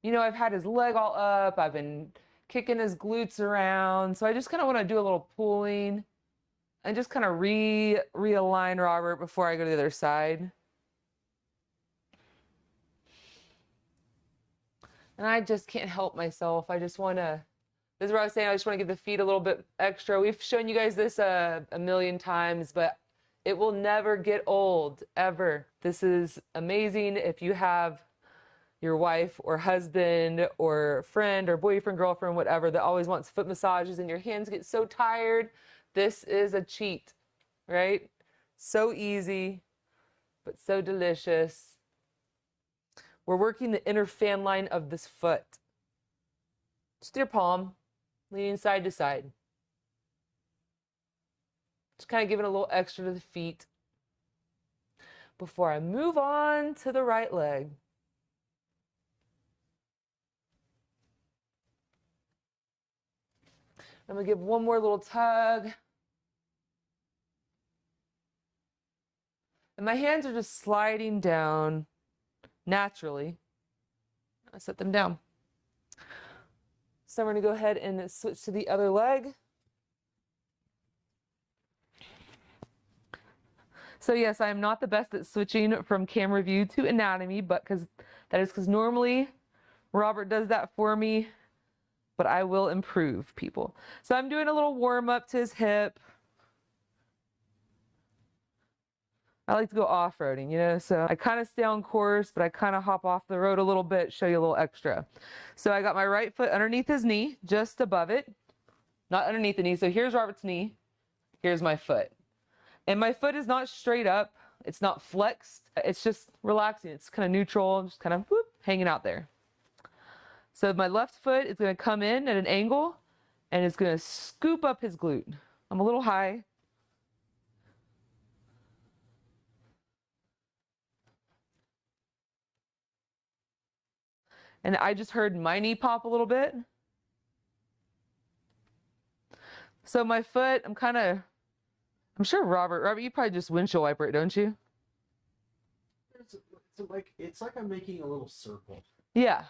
Speaker 2: I've had his leg all up. I've been kicking his glutes around. So I just kind of want to do a little pulling and just kind of realign Robert before I go to the other side. And I just can't help myself. I just want to, this is what I was saying, I just want to give the feet a little bit extra. We've shown you guys this a million times, but It will never get old, ever. This is amazing if you have your wife or husband or friend or boyfriend, girlfriend, whatever, that always wants foot massages and your hands get so tired. This is a cheat, right? So easy, but so delicious. We're working the inner fan line of this foot. Just your palm, leaning side to side. Just kind of giving a little extra to the feet before I move on to the right leg. I'm gonna give one more little tug. And my hands are just sliding down naturally. I set them down. So I'm gonna go ahead and switch to the other leg. So yes, I am not the best at switching from camera view to anatomy, but that is because normally Robert does that for me, but I will improve, people. So I'm doing a little warm up to his hip. I like to go off-roading, you know, so I kind of stay on course, but I kind of hop off the road a little bit, show you a little extra. So I got my right foot underneath his knee, just above it, not underneath the knee. So here's Robert's knee, here's my foot. And my foot is not straight up, it's not flexed, it's just relaxing. It's kind of neutral, just kind of whoop, hanging out there. So my left foot is going to come in at an angle and it's going to scoop up his glute. I'm a little high. And I just heard my knee pop a little bit. So my foot, I'm sure Robert, you probably just windshield wiper it, don't you?
Speaker 3: It's like I'm making a little circle.
Speaker 2: Yeah.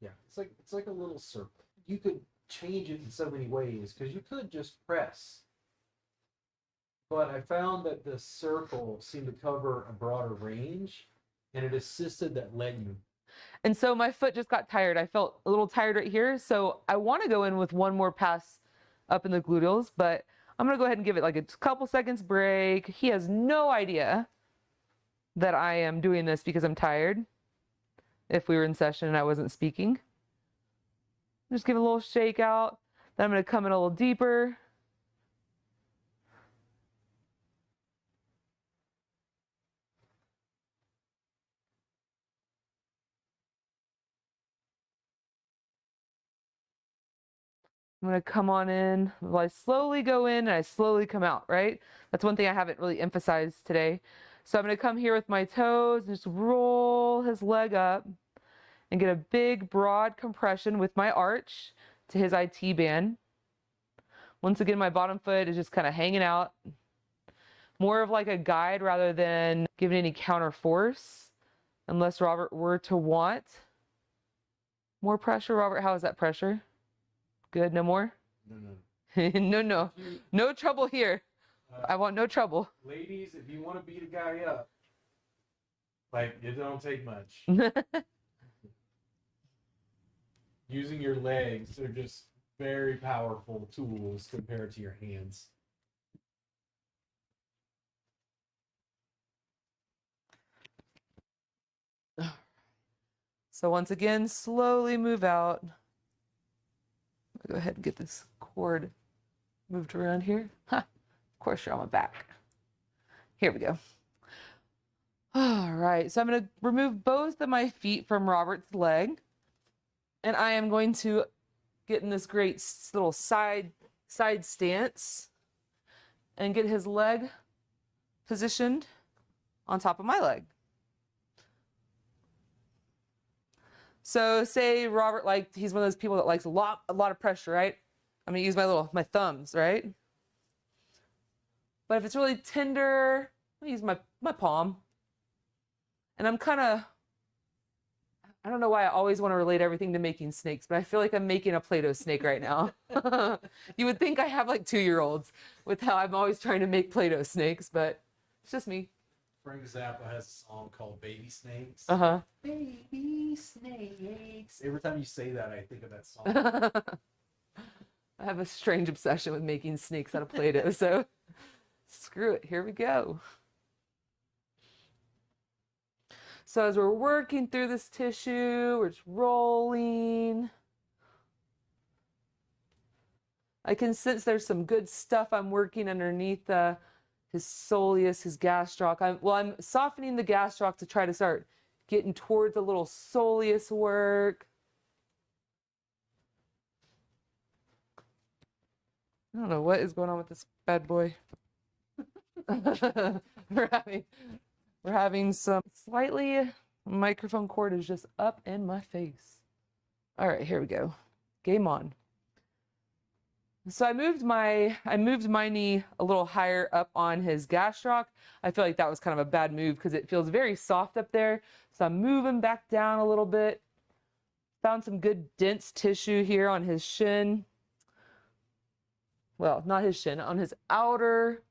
Speaker 3: Yeah, it's like a little circle. You could change it in so many ways because you could just press. But I found that the circle seemed to cover a broader range and it assisted that leg movement.
Speaker 2: And so my foot just got tired. I felt a little tired right here. So I want to go in with one more pass up in the gluteals, but I'm going to go ahead and give it like a couple seconds break. He has no idea that I am doing this because I'm tired. If we were in session and I wasn't speaking. Just give a little shake out. Then I'm going to come in a little deeper. I'm going to come on in. Well, I slowly go in and I slowly come out, right? That's one thing I haven't really emphasized today. So I'm going to come here with my toes and just roll his leg up and get a big broad compression with my arch to his IT band. Once again, my bottom foot is just kind of hanging out. More of like a guide rather than giving any counter force, unless Robert were to want more pressure. Robert, how is that pressure? Good, no more?
Speaker 3: No.
Speaker 2: No trouble here. I want no trouble.
Speaker 3: Ladies, if you want to beat a guy up, like, it don't take much. Using your legs are just very powerful tools compared to your hands.
Speaker 2: So once again, slowly move out. Go ahead and get this cord moved around here. Of course, you're on my back. Here we go. All right, so I'm going to remove both of my feet from Robert's leg. And I am going to get in this great little side stance and get his leg positioned on top of my leg. So say Robert, like, he's one of those people that likes a lot of pressure, right? I'm gonna use my thumbs, right? But if it's really tender, I'm gonna use my palm. And I'm I don't know why I always want to relate everything to making snakes, but I feel like I'm making a Play-Doh snake right now. You would think I have like 2-year-olds with how I'm always trying to make Play-Doh snakes, but it's just me.
Speaker 3: Frank Zappa has a song called Baby Snakes.
Speaker 2: Uh-huh.
Speaker 3: Baby snakes. Every time you say that, I think of that song.
Speaker 2: I have a strange obsession with making snakes out of Play-Doh, so Screw it, here we go. So as we're working through this tissue, we're just rolling. I can sense there's some good stuff I'm working underneath his soleus, his gastroc. I'm softening the gastroc to try to start getting towards a little soleus work. I don't know what is going on with this bad boy. we're having some slightly, microphone cord is just up in my face. All right, here we go. Game on. So I moved my knee a little higher up on his gastroc. I feel like that was kind of a bad move because it feels very soft up there. So I'm moving back down a little bit. Found some good dense tissue here on his shin. Well, not his shin, on his outer.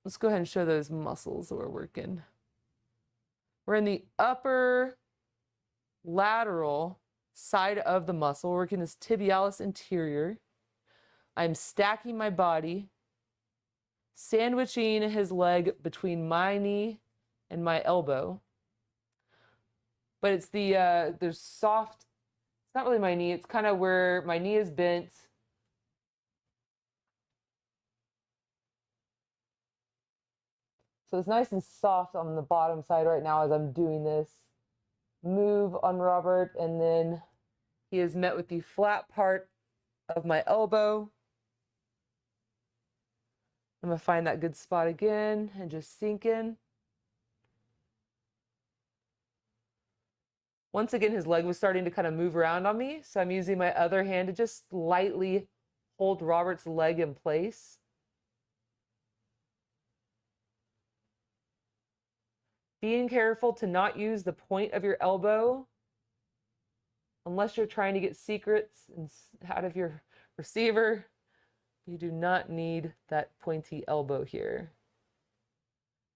Speaker 2: Let's go ahead and show those muscles that we're working. We're in the upper lateral side of the muscle, working this tibialis anterior. I'm stacking my body, sandwiching his leg between my knee and my elbow. But it's there's soft, it's not really my knee, it's kind of where my knee is bent. So it's nice and soft on the bottom side right now as I'm doing this move on Robert, and then he is met with the flat part of my elbow. I'm gonna find that good spot again and just sink in. Once again, his leg was starting to kind of move around on me, so I'm using my other hand to just lightly hold Robert's leg in place. Being careful to not use the point of your elbow unless you're trying to get secrets out of your receiver. You do not need that pointy elbow here.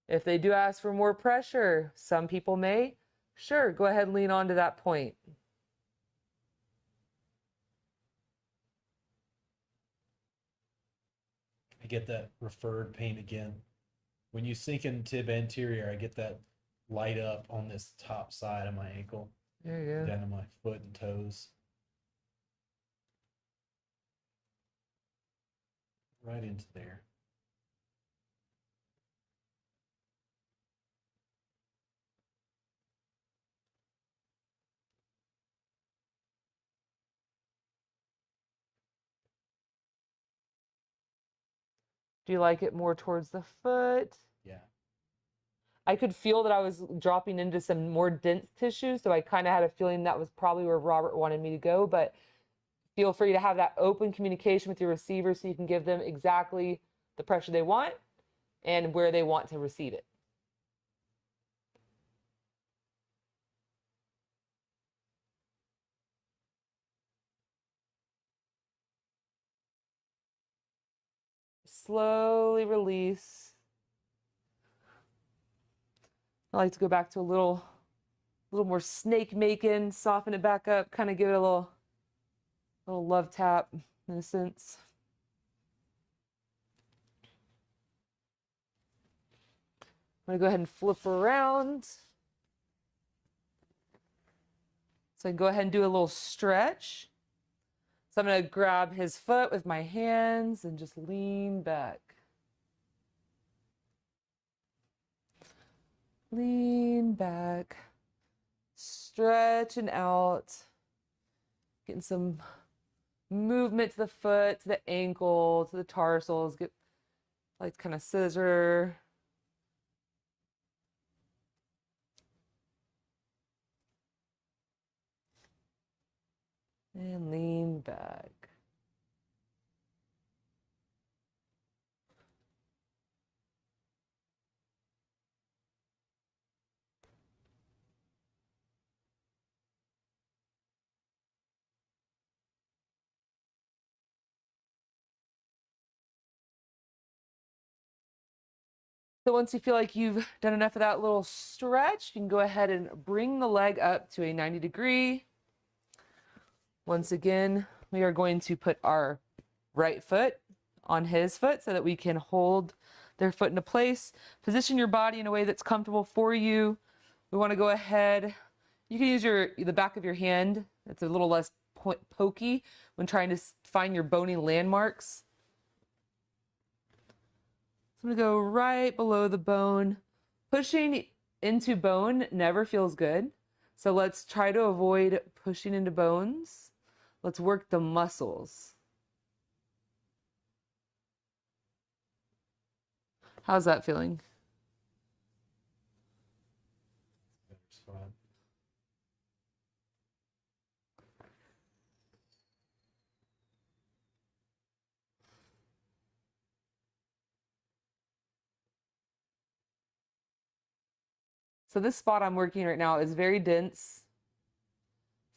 Speaker 2: If they do ask for more pressure, some people may, sure, go ahead and lean onto that point.
Speaker 3: I get that referred pain again. When you sink in tib anterior, I get that light up on this top side of my ankle,
Speaker 2: There you go.
Speaker 3: down to my foot and toes. Right into there.
Speaker 2: Do you like it more towards the foot?
Speaker 3: Yeah.
Speaker 2: I could feel that I was dropping into some more dense tissue, so I kind of had a feeling that was probably where Robert wanted me to go, but feel free to have that open communication with your receiver so you can give them exactly the pressure they want and where they want to receive it. Slowly release. I like to go back to a little more snake making, soften it back up, kind of give it a little love tap in a sense. I'm gonna go ahead and flip around. So I can go ahead and do a little stretch. So I'm gonna grab his foot with my hands and just lean back. Lean back, stretching out, getting some movement to the foot, to the ankle, to the tarsals. Get like kind of scissor. And lean back. So once you feel like you've done enough of that little stretch, you can go ahead and bring the leg up to a 90 degree. Once again, we are going to put our right foot on his foot so that we can hold their foot into place. Position your body in a way that's comfortable for you. We want to go ahead. You can use the back of your hand. It's a little less pokey when trying to find your bony landmarks. So I'm going to go right below the bone. Pushing into bone never feels good. So let's try to avoid pushing into bones. Let's work the muscles. How's that feeling?
Speaker 3: Better spot.
Speaker 2: So this spot I'm working right now is very dense.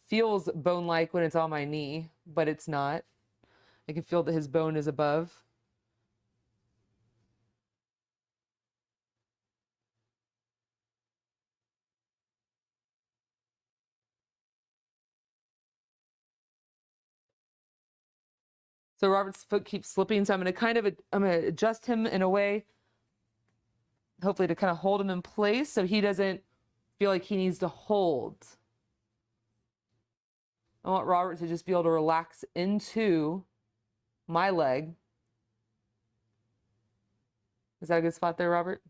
Speaker 2: Feels bone-like when it's on my knee, but it's not. I can feel that his bone is above. So Robert's foot keeps slipping, so I'm going to adjust him in a way, hopefully to kind of hold him in place so he doesn't feel like he needs to hold. I want Robert to just be able to relax into my leg. Is that a good spot there, Robert?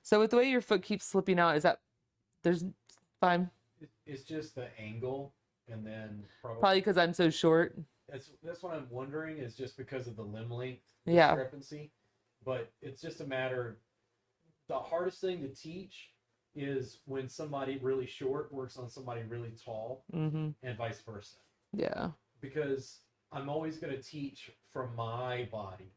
Speaker 2: So with the way your foot keeps slipping out, there's fine?
Speaker 3: It's just the angle, and then
Speaker 2: Probably because I'm so short.
Speaker 3: that's what I'm wondering, is just because of the limb length
Speaker 2: Yeah.
Speaker 3: discrepancy. But it's just a matter. The hardest thing to teach is when somebody really short works on somebody really tall,
Speaker 2: Mm-hmm.
Speaker 3: and vice versa.
Speaker 2: Yeah.
Speaker 3: Because I'm always going to teach from my body,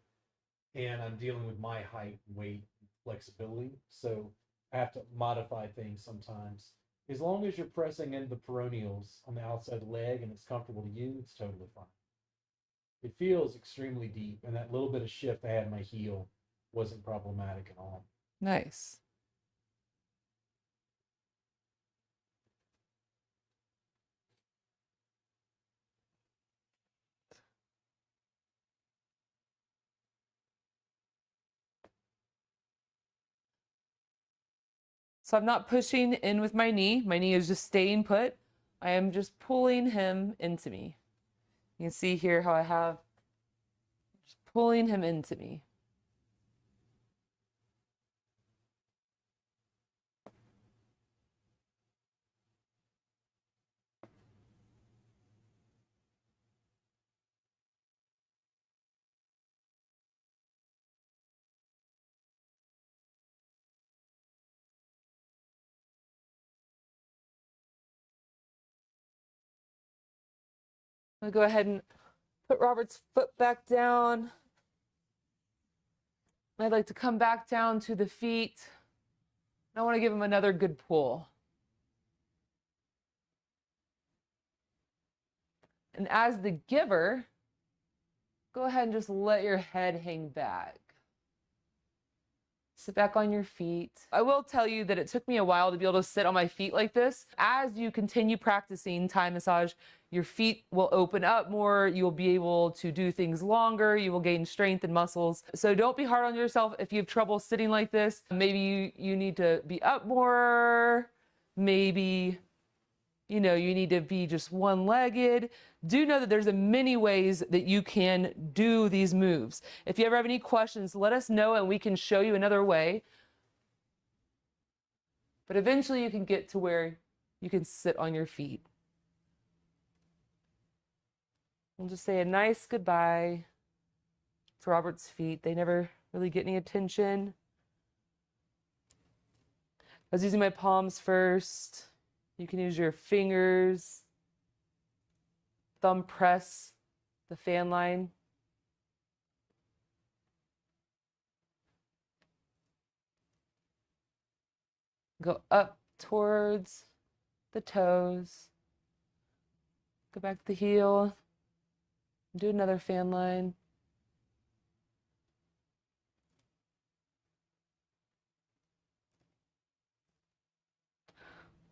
Speaker 3: and I'm dealing with my height, weight, flexibility. So I have to modify things sometimes. As long as you're pressing in the peroneals on the outside of the leg and it's comfortable to you, it's totally fine. It feels extremely deep, and that little bit of shift I had in my heel wasn't problematic at all.
Speaker 2: Nice. So I'm not pushing in with my knee. My knee is just staying put. I am just pulling him into me. You can see here how I have just pulling him into me. I'll go ahead and put Robert's foot back down. I'd like to come back down to the feet. I want to give him another good pull. And as the giver, go ahead and just let your head hang back. Sit back on your feet. I will tell you that it took me a while to be able to sit on my feet like this. As you continue practicing Thai massage, your feet will open up more. You'll be able to do things longer. You will gain strength and muscles. So don't be hard on yourself if you have trouble sitting like this. Maybe you need to be up more. Maybe you need to be just one-legged. Do know that there's many ways that you can do these moves. If you ever have any questions, let us know and we can show you another way. But eventually you can get to where you can sit on your feet. We'll just say a nice goodbye to Robert's feet. They never really get any attention. I was using my palms first. You can use your fingers. Thumb press the fan line. Go up towards the toes. Go back to the heel. Do another fan line.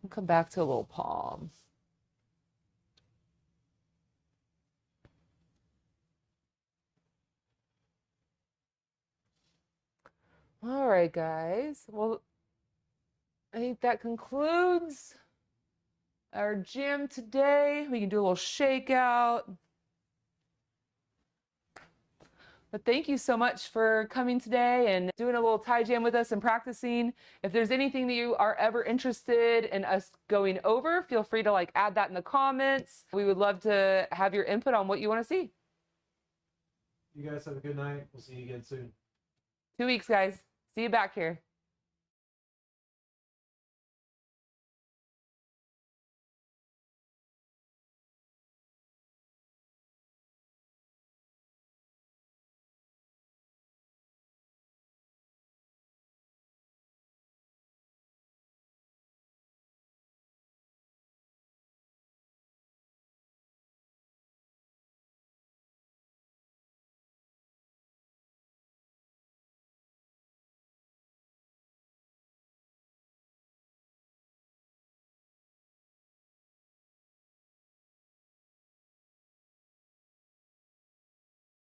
Speaker 2: And come back to a little palm. All right, guys. Well, I think that concludes our gym today. We can do a little shakeout. But thank you so much for coming today and doing a little Thai jam with us and practicing. If there's anything that you are ever interested in us going over, feel free to like add that in the comments. We would love to have your input on what you want to see.
Speaker 3: You guys have a good night. We'll see you again soon.
Speaker 2: 2 weeks, guys. See you back here.